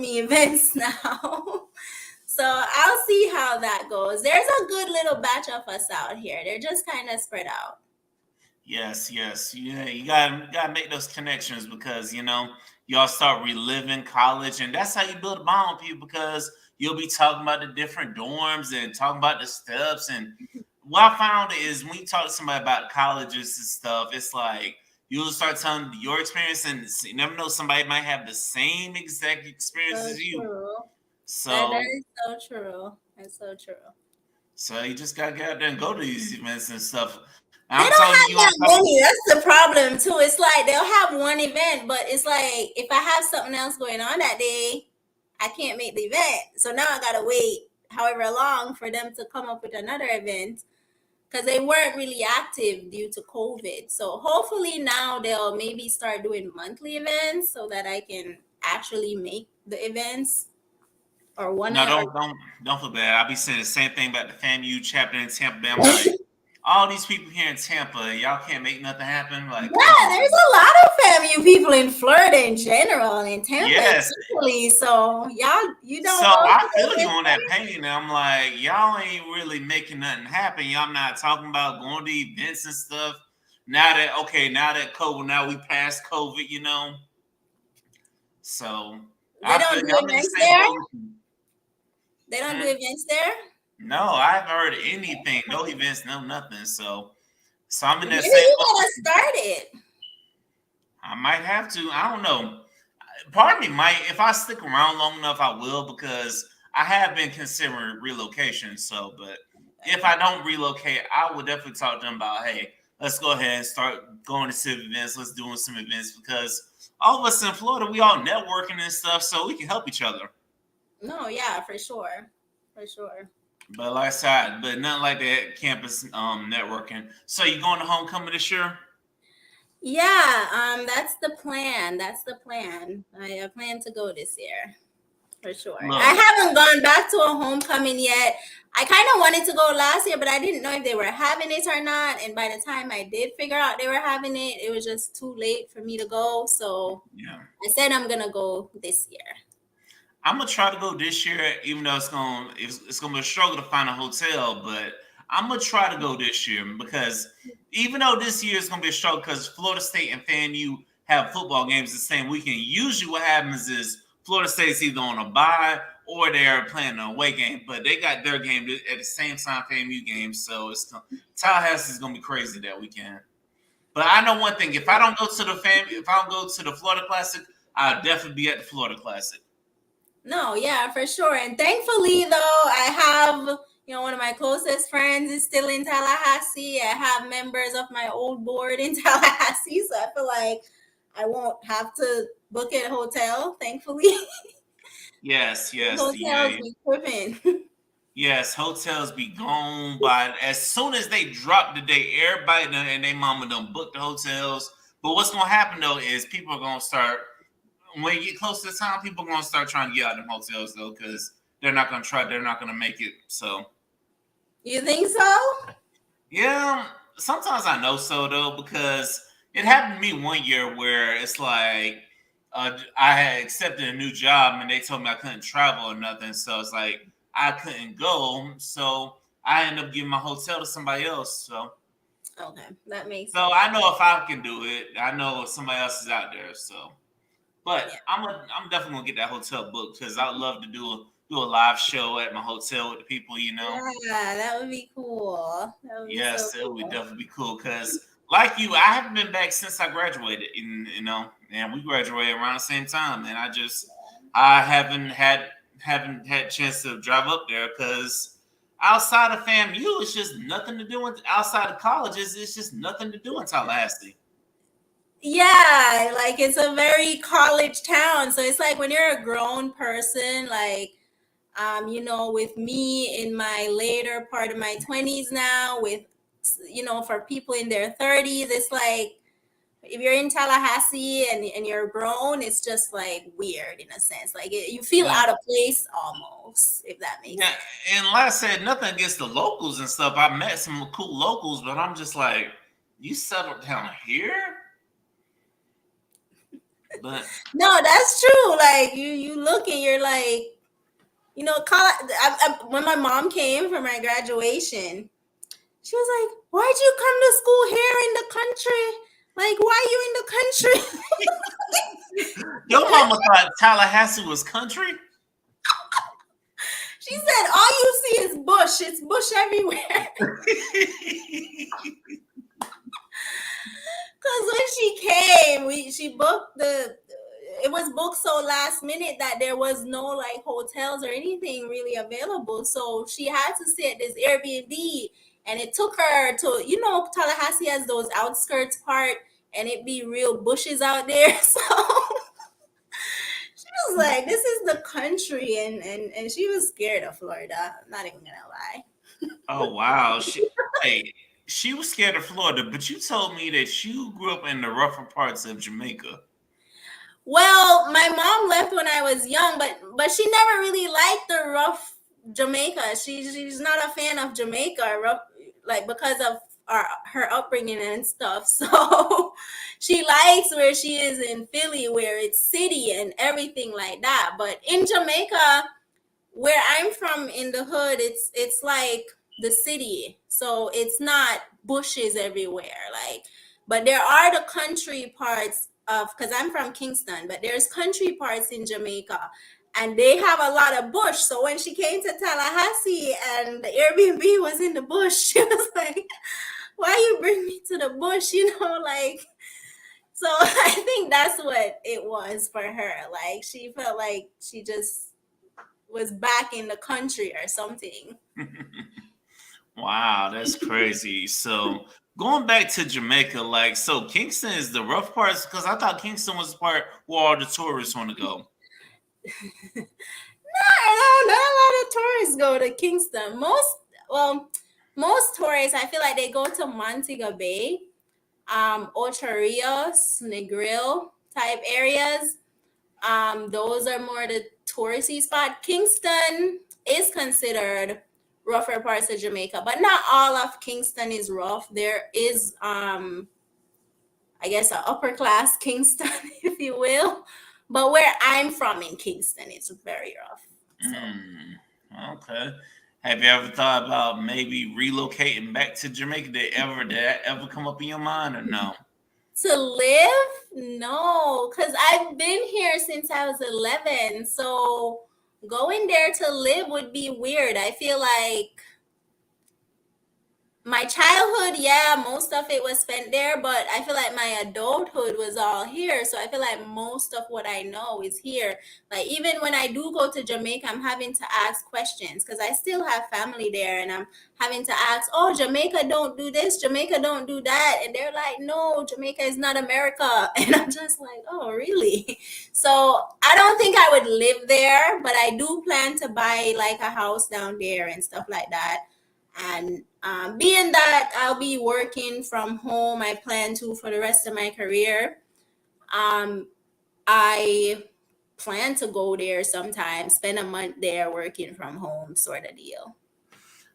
me events now. So I'll see how that goes. There's a good little batch of us out here. They're just kind of spread out. Yes, yes. Yeah, you gotta make those connections because y'all start reliving college, and that's how you build a bond with people because you'll be talking about the different dorms and talking about the steps. And what I found is when you talk to somebody about colleges and stuff, it's like you'll start telling your experience, and you never know, somebody might have the same exact experience So as you. true. That So is so true. That's so true. so you just gotta get out there and go to these events and stuff. And They I'm don't telling have you, on that top of many. That's the problem too. It's like they'll have one event, but it's like if I have something else going on that day, I can't make the event. So now I gotta wait however long for them to come up with another event because they weren't really active due to COVID. So hopefully now they'll maybe start doing monthly events so that I can actually make the events or one no, or don't feel bad. I'll be saying the same thing about the FAMU chapter in Tampa Bay. I'm like, all these people here in Tampa, y'all can't make nothing happen. Like, come yeah, on. there's a lot of FAMU people in Florida in general and in Tampa Yes. especially. So y'all, you So don't go I to the feel you on that events? pain. I'm like, y'all ain't really making nothing happen. Y'all not talking about going to events and stuff. Now that COVID, now we passed COVID. So They I don't feel do you. I'm in the events same there. boat with you. They don't do Hmm? events there. No, I haven't heard anything. No events, no nothing. So I'm in Maybe that same you boat with gotta you. start it. I might have to. I don't know. Part of me might, if I stick around long enough, I will because I have been considering relocation. So, but if I don't relocate, I would definitely talk to them about, hey, let's go ahead and start going to civic events. Let's doing some events because all of us in Florida, we all networking and stuff, so we can help each other. No, yeah, for sure, for sure. But like I said, but nothing like that campus networking. So you going to homecoming this year? Yeah, that's the plan. That's the plan. I plan to go this year. For sure. I Look, haven't gone back to a homecoming yet. I kind of wanted to go last year, but I didn't know if they were having it or not. And by the time I did figure out they were having it, it was just too late for me to go. So yeah. I said I'm gonna go this year. I'm gonna try to go this year, even though it's gonna be a struggle to find a hotel. But I'm gonna try to go this year because even though this year is gonna be a struggle because Florida State and FAMU have football games the same weekend. Usually, what happens is Florida State's either on a bye or they're playing an away game, but they got their game at the same time FAMU game, so Tallahassee is gonna be crazy that weekend. But I know one thing: if I don't go to the Florida Classic, I'll definitely be at the Florida Classic. No, yeah, for sure. And thankfully, though, I have, one of my closest friends is still in Tallahassee. I have members of my old board in Tallahassee. So I feel like I won't have to book a hotel, thankfully. Yes, yes, Hotels be tripping. yes. Hotels be gone by as soon as they drop the day. Everybody and they mama done book the hotels. But what's gonna happen though is people are gonna start when you get close to the time. People are gonna start trying to get out of them hotels though because they're not gonna try. They're not gonna make it. So You think so? yeah, sometimes I know so though because it happened to me one year where it's like I had accepted a new job and they told me I couldn't travel or nothing, so it's like I couldn't go, so I ended up giving my hotel to somebody else. Okay, that makes So sense. I know if I can do it, I know if somebody else is out there. So, but Yeah. I'm definitely gonna get that hotel booked because I'd love to do a live show at my hotel with the people. Yeah, that would be cool. That would be so Yes, it would cool. definitely be cool because, like you, I haven't been back since I graduated, and we graduated around the same time, and I haven't had a chance to drive up there because outside of FAMU, it's just nothing to do. Outside of colleges, it's just nothing to do in Tallahassee. Yeah, like it's a very college town. So it's like when you're a grown person, like with me in my later part of my 20s now, with for people in their 30s, it's like if you're in Tallahassee and you're grown, it's just like weird in a sense. Like you feel Yeah, out of place almost, if that makes yeah, sense. and like I said, nothing against the locals and stuff. I met some cool locals, but I'm just like, you settled down here, but. No, that's true. Like you look and you're like, when my mom came for my graduation, she was like, "Why'd you come to school here in the country? Like, why you in the country?" Your mama thought Tallahassee was country? She said, "All you see is bush. It's bush everywhere." Because when she came, she booked it was booked so last minute that there was no like hotels or anything really available. So she had to stay at this Airbnb, and it took her to, Tallahassee has those outskirts part, and it be real bushes out there. So she was like, "This is the country," and she was scared of Florida. I'm not even gonna lie. Oh wow. She was scared of Florida, but you told me that you grew up in the rougher parts of Jamaica. Well, my mom left when I was young, but she never really liked the rough Jamaica. She's not a fan of Jamaica, rough, like because of her upbringing and stuff. So she likes where she is in Philly, where it's city and everything like that. But in Jamaica, where I'm from in the hood, it's like the city. So it's not bushes everywhere. Like, but there are the country parts of, because I'm from Kingston, but there's country parts in Jamaica and they have a lot of bush. So when she came to Tallahassee and the Airbnb was in the bush, she was like, "Why you bring me to the bush?" Like, so I think that's what it was for her. Like she felt like she just was back in the country or something. Wow, that's crazy. So going back to Jamaica, like so Kingston is the rough parts because I thought Kingston was the part where all the tourists want to go. No, not a lot of tourists go to Kingston. Most tourists, I feel like they go to Montego Bay, Ocho Rios, Negril type areas. Those are more the touristy spot. Kingston is considered rougher parts of Jamaica, but not all of Kingston is rough. There is, I guess, an upper class Kingston, if you will. But where I'm from in Kingston, it's very rough. So Okay. Have you ever thought about maybe relocating back to Jamaica? Did that ever come up in your mind or no? to live, no, because I've been here since I was 11. So going there to live would be weird. I feel like My childhood, yeah, most of it was spent there, but I feel like my adulthood was all here. So I feel like most of what I know is here. Like even when I do go to Jamaica, I'm having to ask questions because I still have family there, and I'm having to ask, oh, Jamaica don't do this, Jamaica don't do that. And they're like, no, Jamaica is not America. And I'm just like, oh, really? So I don't think I would live there, but I do plan to buy like a house down there and stuff like that. And being that I'll be working from home, I plan to for the rest of my career. Um, I plan to go there sometime, spend a month there working from home, sort of deal.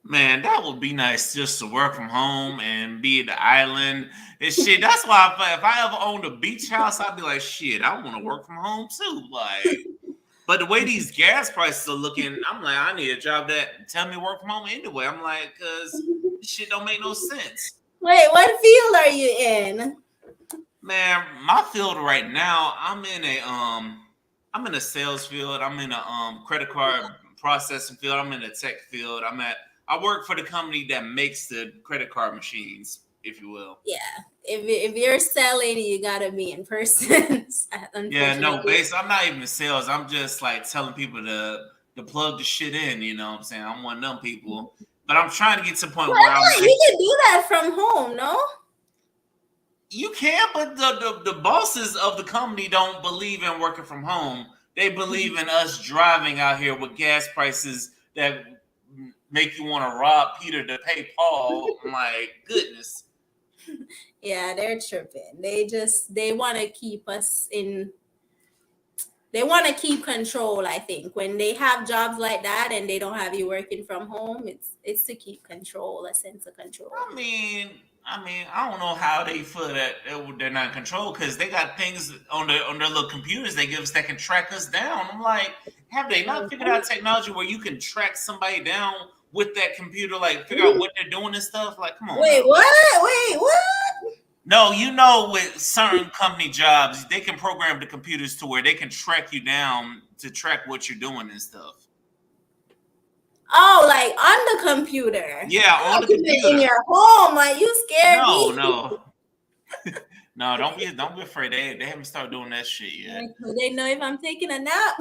Man, that would be nice just to work from home and be at the island and shit. That's why if I ever owned a beach house, I'd be like, shit, I want to work from home too. Like, but the way these gas prices are looking, I'm like, I need a job that tell me to work from home anyway. I'm like, cause this shit don't make no sense. Wait, what field are you in? Man, my field right now, I'm in a sales field. I'm in a credit card processing field. I'm in a tech field. I work for the company that makes the credit card machines, if you will. Yeah, if you're selling, you gotta be in person. Yeah, no, Unfortunately. I'm not even sales. I'm just like telling people to plug the shit in, you know what I'm saying? I'm one of them people. But I'm trying to get to the Well, point I where I'm feel like like, you can do that from home, no? you can, but the bosses of the company don't believe in working from home. They believe in us driving out here with gas prices that make you want to rob Peter to pay Paul. I'm like, goodness. Yeah, they're tripping. They want to keep us in. They want to keep control. I think when they have jobs like that and they don't have you working from home, it's to keep control, a sense of control. I mean, I don't know how they feel that they're not in control because they got things on their little computers they give us that can track us down. I'm like, have they not figured out technology where you can track somebody down with that computer, like figure out what they're doing and stuff? Like, come on now. Wait, what? Wait, what? No, you know, with certain company jobs, they can program the computers to where they can track you down to track what you're doing and stuff. Oh, like on the computer. Yeah, I on thought the you meant in computer. your home. Like you scared No, me. no. No, don't be afraid. They haven't started doing that shit yet. Like, do they know if I'm taking a nap?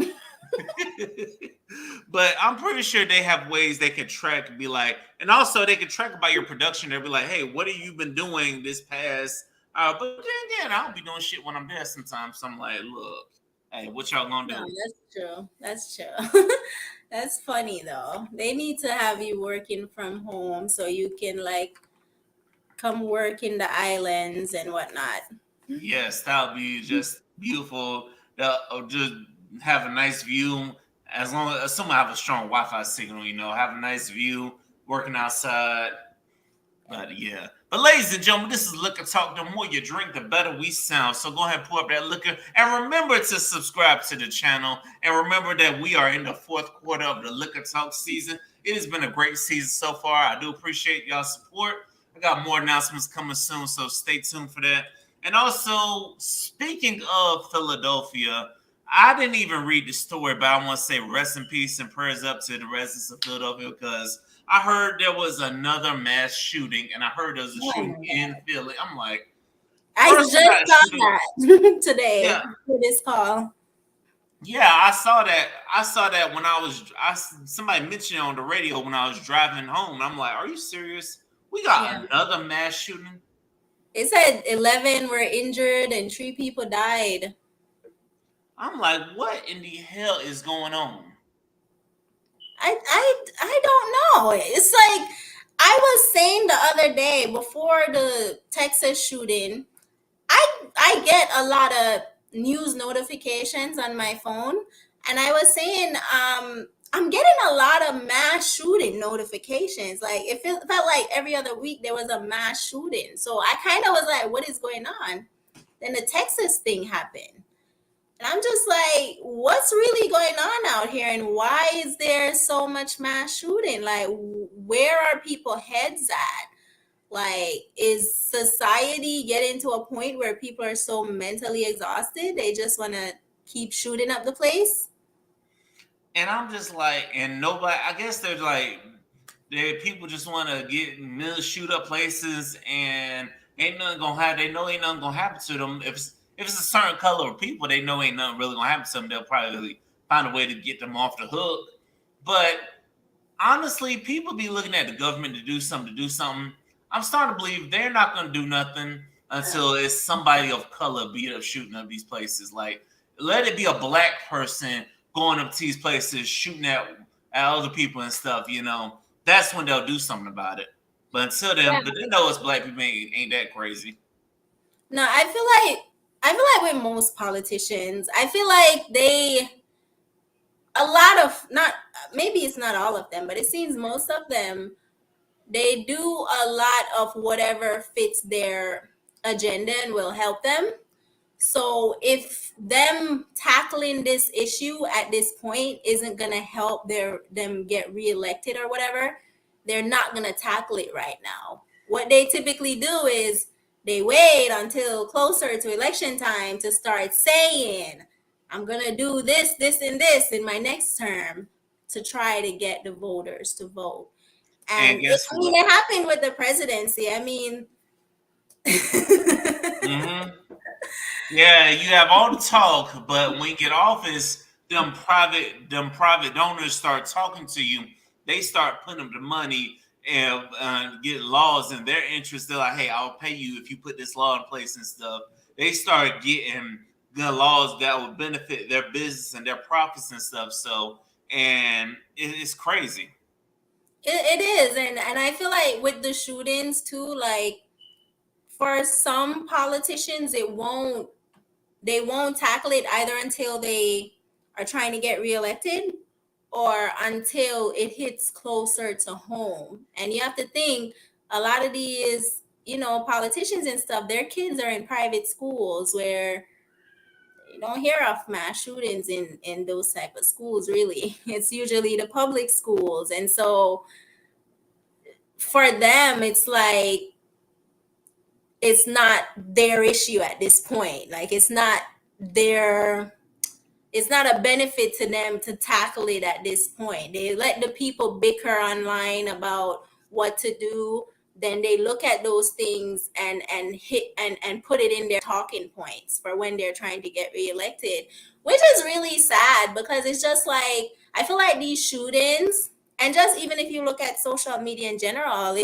But I'm pretty sure they have ways they can track and be like, and also they can track about your production. They'll be like, hey, what have you been doing this past? But then again, I'll be doing shit when I'm there sometimes. So I'm like, look, hey, what y'all gonna No, do? that's true. That's true. That's funny though. They need to have you working from home so you can like come work in the islands and whatnot. Yes, that'll be just beautiful. Just have a nice view. As long as someone have a strong Wi-Fi signal, you know, have a nice view working outside. But yeah. But ladies and gentlemen, this is Liquor Talk. The more you drink, the better we sound. So go ahead and pull up that liquor. And remember to subscribe to the channel. And remember that we are in the fourth quarter of the Liquor Talk season. It has been a great season so far. I do appreciate y'all's support. I got more announcements coming soon, so stay tuned for that. And also, speaking of Philadelphia, I didn't even read the story, but I want to say rest in peace and prayers up to the residents of Philadelphia because I heard there was another mass shooting, and I heard there was a Oh my shooting in God. Philly. I'm like, I first just we got a saw shooting. that today Yeah, for this call. yeah, I saw that. I saw that when somebody mentioned it on the radio when I was driving home. I'm like, are you serious? We got Yeah. another mass shooting. It said 11 were injured and 3 people died. I'm like, what in the hell is going on? I don't know. It's like I was saying the other day before the Texas shooting, I get a lot of news notifications on my phone, and I was saying I'm getting a lot of mass shooting notifications. Like felt like every other week there was a mass shooting. So I kind of was like, what is going on? Then the Texas thing happened. And I'm just like, what's really going on out here? And why is there so much mass shooting? Like, where are people heads at? Like, is society getting to a point where people are so mentally exhausted they just want to keep shooting up the place? And I'm just like, and nobody, I guess there's like, People just want to shoot up places, and ain't nothing gonna happen. They know ain't nothing gonna happen to them. If it's a certain color of people, they know ain't nothing really gonna happen to them. They'll probably find a way to get them off the hook. But honestly, people be looking at the government to do something. I'm starting to believe they're not gonna do nothing until it's somebody of color beat up shooting up these places. Like, let it be a black person going up to these places shooting at other people and stuff. That's when they'll do something about it. But until then, but they know it's black people ain't that crazy. No, I feel like with most politicians, I feel like a lot of, not, maybe it's not all of them, but it seems most of them, they do a lot of whatever fits their agenda and will help them. So if them tackling this issue at this point isn't going to help them get reelected or whatever, they're not going to tackle it right now. What they typically do is they wait until closer to election time to start saying, I'm going to do this, this, and this in my next term to try to get the voters to vote. And it happened with the presidency. I mean, mm-hmm. Yeah, you have all the talk, but when you get office, them private donors start talking to you. They start putting them the money and get laws in their interest. They're like, hey, I'll pay you if you put this law in place and stuff. They start getting the laws that will benefit their business and their profits and stuff. So, and it's crazy. It is, and I feel like with the shootings too, like for some politicians, they won't tackle it either until they are trying to get reelected or until it hits closer to home. And you have to think, a lot of these, politicians and stuff, their kids are in private schools where you don't hear of mass shootings in those type of schools, really. It's usually the public schools. And so for them, it's like, it's not their issue at this point. Like, it's not a benefit to them to tackle it at this point. They let the people bicker online about what to do. Then they look at those things and put it in their talking points for when they're trying to get reelected, which is really sad because it's just like, I feel like these shootings, and just even if you look at social media in general,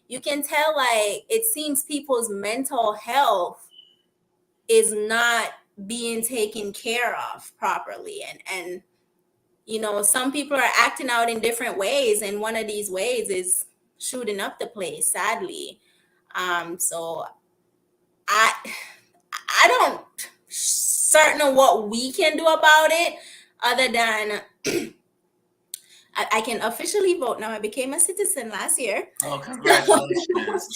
you can tell, like, it seems people's mental health is not being taken care of properly. And some people are acting out in different ways, and one of these ways is shooting up the place, sadly. So I don't certain know what we can do about it other than I can officially vote now. I became a citizen last year. Oh, congratulations.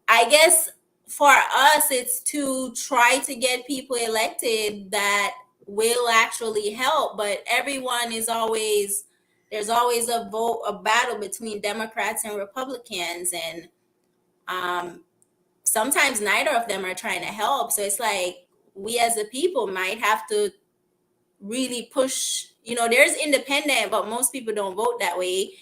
I guess for us, it's to try to get people elected that will actually help. But there's always a battle between Democrats and Republicans. And sometimes neither of them are trying to help. So it's like, we as a people might have to really push, there's independent, but most people don't vote that way.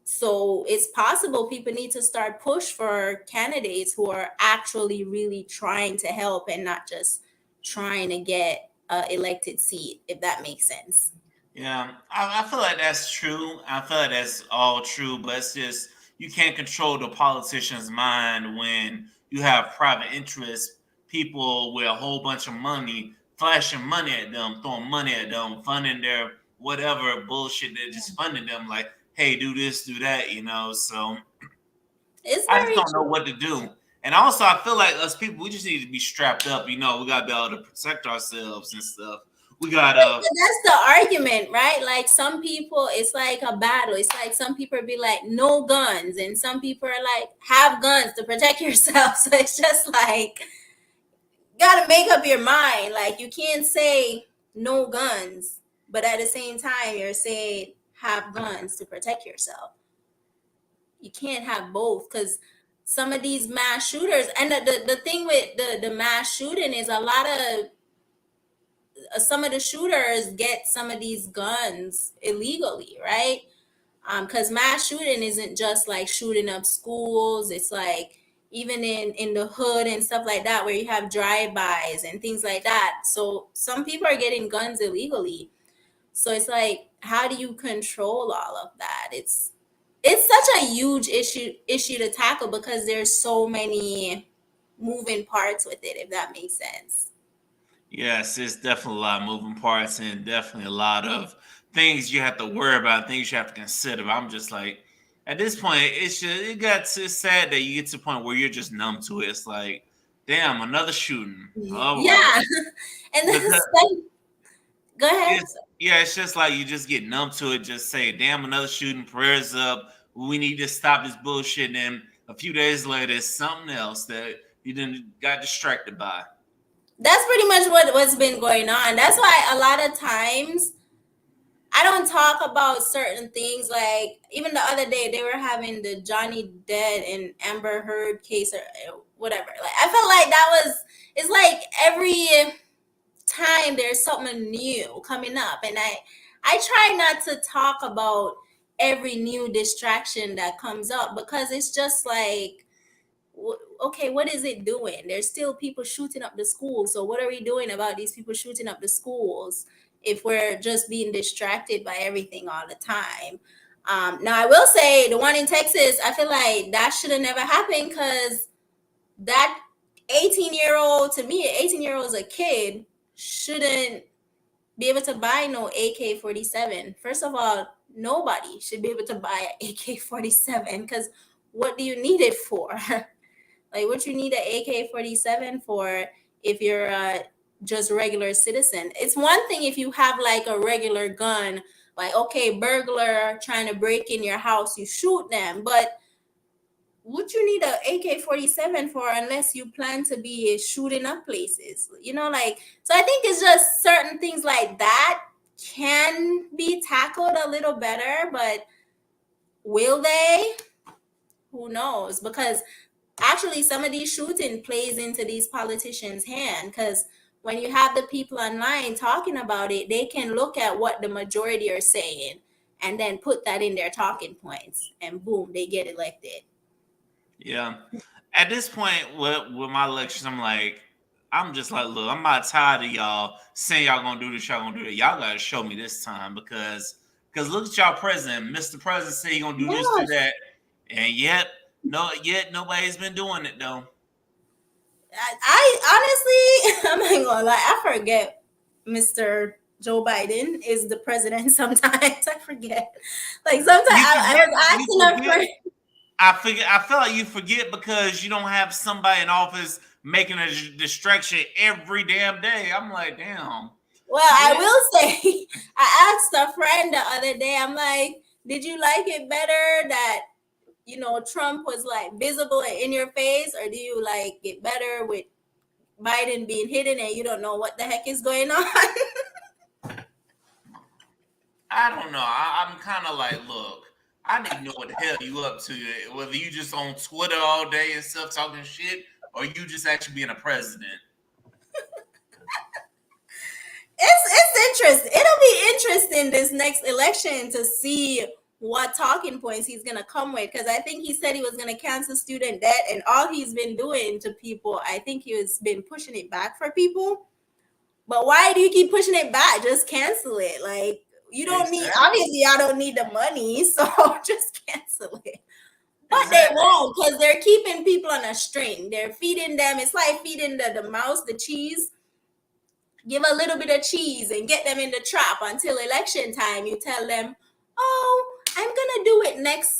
So it's possible people need to start push for candidates who are actually really trying to help and not just trying to get an elected seat, if that makes sense. Yeah, I feel like that's true. I feel like that's all true, but it's just you can't control the politician's mind when you have private interests, people with a whole bunch of money, flashing money at them, throwing money at them, funding their whatever bullshit. They're just funding them like, hey, do this, do that, So I just don't know what to do. And also, I feel like us people, we just need to be strapped up. We got to be able to protect ourselves and stuff. We got to. That's the argument, right? Like, some people, it's like a battle. It's like some people be like, no guns. And some people are like, have guns to protect yourself. So it's just like, got to make up your mind. Like, you can't say no guns, but at the same time, you're saying have guns to protect yourself. You can't have both, because some of these mass shooters, and the thing with the mass shooting is a lot of some of the shooters get some of these guns illegally, right? Because mass shooting isn't just like shooting up schools. It's like even in the hood and stuff like that, where you have drive-bys and things like that. So some people are getting guns illegally. So it's like, how do you control all of that? It's such a huge issue to tackle because there's so many moving parts with it, if that makes sense. Yes, it's definitely a lot of moving parts and definitely a lot of things you have to worry about, things you have to consider. I'm just like, at this point, it's sad that you get to the point where you're just numb to it. It's like, damn, another shooting. Oh well, Yeah. And then because go ahead. it's just like you just get numb to it. Just say, damn, another shooting. Prayers up. We need to stop this bullshit. And then a few days later, it's something else that you didn't got distracted by. That's pretty much what's been going on. That's why a lot of times I don't talk about certain things. Like even the other day, they were having the Johnny Depp and Amber Heard case or whatever. Like I felt like that was, it's like every time there's something new coming up, and I try not to talk about every new distraction that comes up because it's just like, okay, what is it doing? There's still people shooting up the schools. So what are we doing about these people shooting up the schools if we're just being distracted by everything all the time? Now I will say the one in Texas, I feel like that should have never happened because that 18-year-old, to me, an 18-year-old is a kid, shouldn't be able to buy no AK-47. First of all, nobody should be able to buy an AK-47 because what do you need it for? Like, what you need an AK-47 for if you're a just regular citizen? It's one thing if you have like a regular gun, like, okay, burglar trying to break in your house, you shoot them. But what you need an AK-47 for unless you plan to be shooting up places? You know, like, so I think it's just certain things like that can be tackled a little better, but will they? Who knows? Because actually some of these shooting plays into these politicians' hand because when you have the people online talking about it, they can look at what the majority are saying and then put that in their talking points, and boom, they get elected. Yeah. At this point with my lectures, I'm just like, look, I'm not tired of y'all saying y'all gonna do this, y'all gonna do that. Y'all gotta show me this time because look at y'all president. Mr. President say he gonna do this, do Yes. that. And yet nobody's been doing it though. I honestly, I'm not gonna lie, I forget Mr. Joe Biden is the president sometimes. I forget. Like sometimes You I forget, was you asking a forget. friend. I feel like you forget because you don't have somebody in office making a distraction every damn day. I'm like, damn. Well, I Yeah. will say, I asked a friend the other day, I'm like, did you like it better that, Trump was like visible and in your face, or do you like it better with Biden being hidden and you don't know what the heck is going on? I don't know. I'm kind of like, look, I need to know what the hell you up to. Whether you just on Twitter all day and stuff talking shit, or you just actually being a president. It's interesting. It'll be interesting this next election to see what talking points he's gonna come with, because I think he said he was gonna cancel student debt, and all he's been doing to people, I think he has been pushing it back for people. But why do you keep pushing it back? Just cancel it. Like, you don't need, Exactly. obviously y'all don't need the money, so just cancel it. But they Exactly. won't, because they're keeping people on a string. They're feeding them. It's like feeding the mouse the cheese. Give a little bit of cheese and get them in the trap until election time. You tell them, "Oh, I'm gonna do it next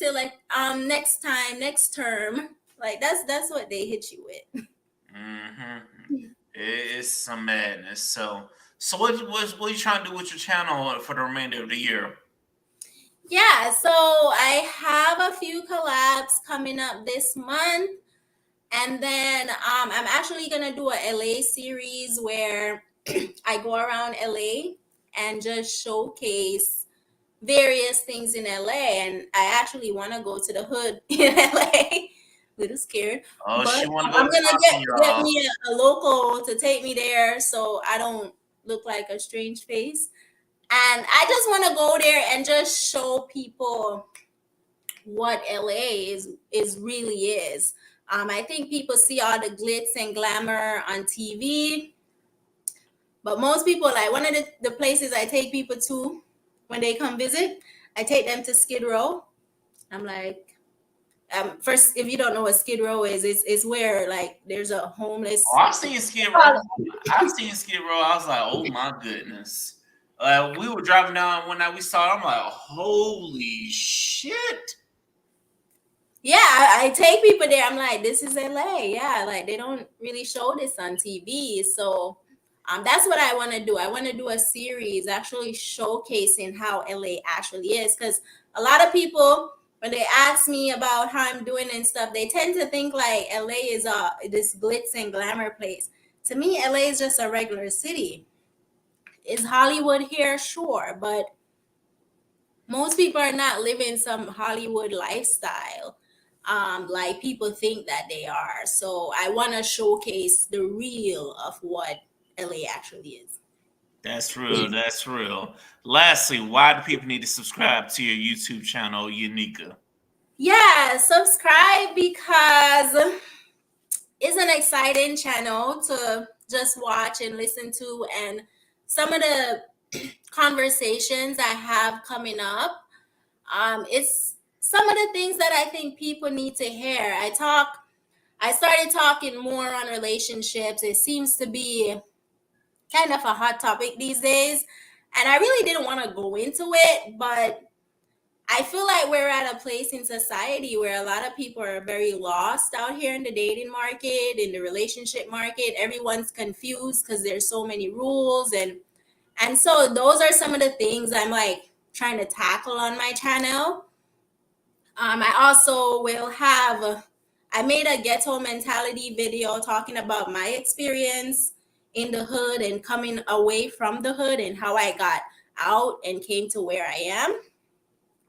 time, next term." Like that's what they hit you with. Mm-hmm. It's some madness. So what you trying to do with your channel for the remainder of the year? Yeah, so I have a few collabs coming up this month. And then I'm actually gonna do a LA series where I go around LA and just showcase various things in LA. And I actually want to go to the hood in LA. Little scared, Oh, but she want to I'm go to gonna Poppy, get y'all. me a local to take me there so I don't look like a strange face. And I just want to go there and just show people what LA is really is. I think people see all the glitz and glamour on TV, but most people, like, one of the places I take people to when they come visit, I take them to Skid Row. I'm like, first, if you don't know what Skid Row is, it's where, like, there's a homeless. Oh, I've seen Skid Row. I was like, oh my goodness. We were driving down one night. We saw it. I'm like, holy shit. Yeah, I take people there. I'm like, this is LA. Yeah, like they don't really show this on TV. So that's what I want to do. I want to do a series actually showcasing how LA actually is. Because a lot of people, when they ask me about how I'm doing and stuff, they tend to think like LA is this glitz and glamour place. To me, LA is just a regular city. Is Hollywood here? Sure. But most people are not living some Hollywood lifestyle like people think that they are. So I want to showcase the real of what LA actually is. That's real. That's real. Lastly, why do people need to subscribe to your YouTube channel, Yaniqua? Yeah, subscribe because it's an exciting channel to just watch and listen to, and some of the conversations I have coming up, it's some of the things that I think people need to hear. I started talking more on relationships. It seems to be kind of a hot topic these days, and I really didn't want to go into it, but I feel like we're at a place in society where a lot of people are very lost out here in the dating market, in the relationship market. Everyone's confused because there's so many rules, and so those are some of the things I'm like trying to tackle on my channel. I also will have I made a ghetto mentality video talking about my experience in the hood and coming away from the hood and how I got out and came to where I am.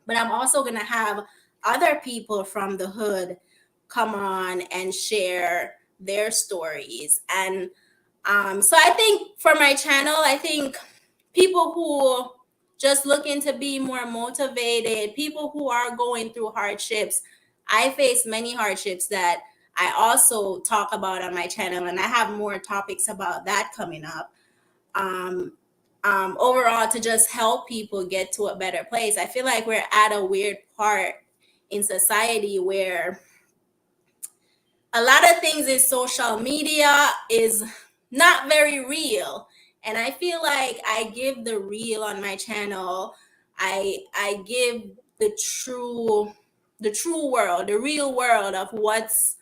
But I'm also going to have other people from the hood come on and share their stories. And so I think for my channel, I think people who just looking to be more motivated, people who are going through hardships. I face many hardships that I also talk about on my channel, and I have more topics about that coming up. Overall, to just help people get to a better place. I feel like we're at a weird part in society where a lot of things in social media is not very real, and I feel like I give the real on my channel. I give the true world, the real world of what's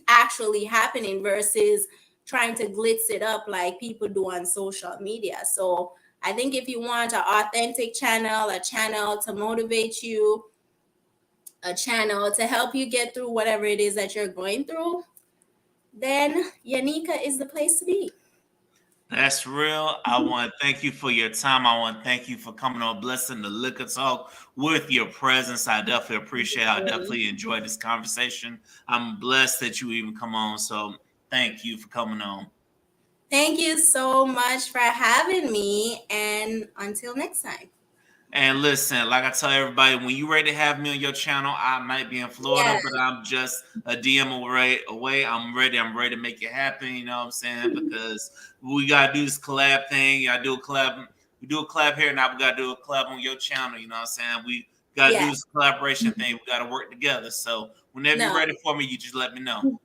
actually happening versus trying to glitz it up like people do on social media. So I think if you want an authentic channel, a channel to motivate you, a channel to help you get through whatever it is that you're going through, then Yaniqua is the place to be. That's real. I want to thank you for your time. I want to thank you for coming on, blessing the Liquor Talk with your presence. I definitely appreciate it. I definitely enjoyed this conversation. I'm blessed that you even come on. So thank you for coming on. Thank you so much for having me. And until next time. And listen, like I tell everybody, when you're ready to have me on your channel, I might be in Florida, but I'm just a DM away. I'm ready. I'm ready to make it happen. You know what I'm saying? Because we gotta do this collab thing. I do a collab. We do a collab here, now we gotta do a collab on your channel. You know what I'm saying? We gotta do this collaboration thing. We gotta work together. So whenever you're ready for me, you just let me know.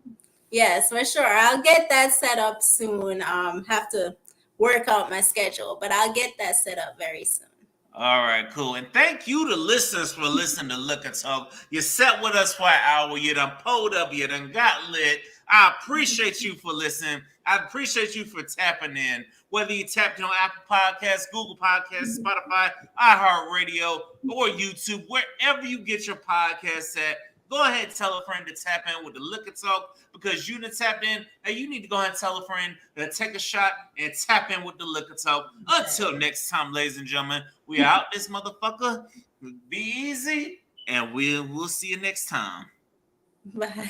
Yes, for sure. I'll get that set up soon. Have to work out my schedule, but I'll get that set up very soon. All right, cool. And thank you to listeners for listening to Liquor Talk. You sat with us for an hour. You done pulled up. You done got lit. I appreciate you for listening. I appreciate you for tapping in. Whether you tapped in on Apple Podcasts, Google Podcasts, Spotify, iHeartRadio, or YouTube, wherever you get your podcasts at, go ahead and tell a friend to tap in with the Liquor Talk, because you done tapped in, and you need to go ahead and tell a friend to take a shot and tap in with the Liquor Talk. Until next time, ladies and gentlemen, we out this motherfucker. Be easy, and we'll see you next time. Bye.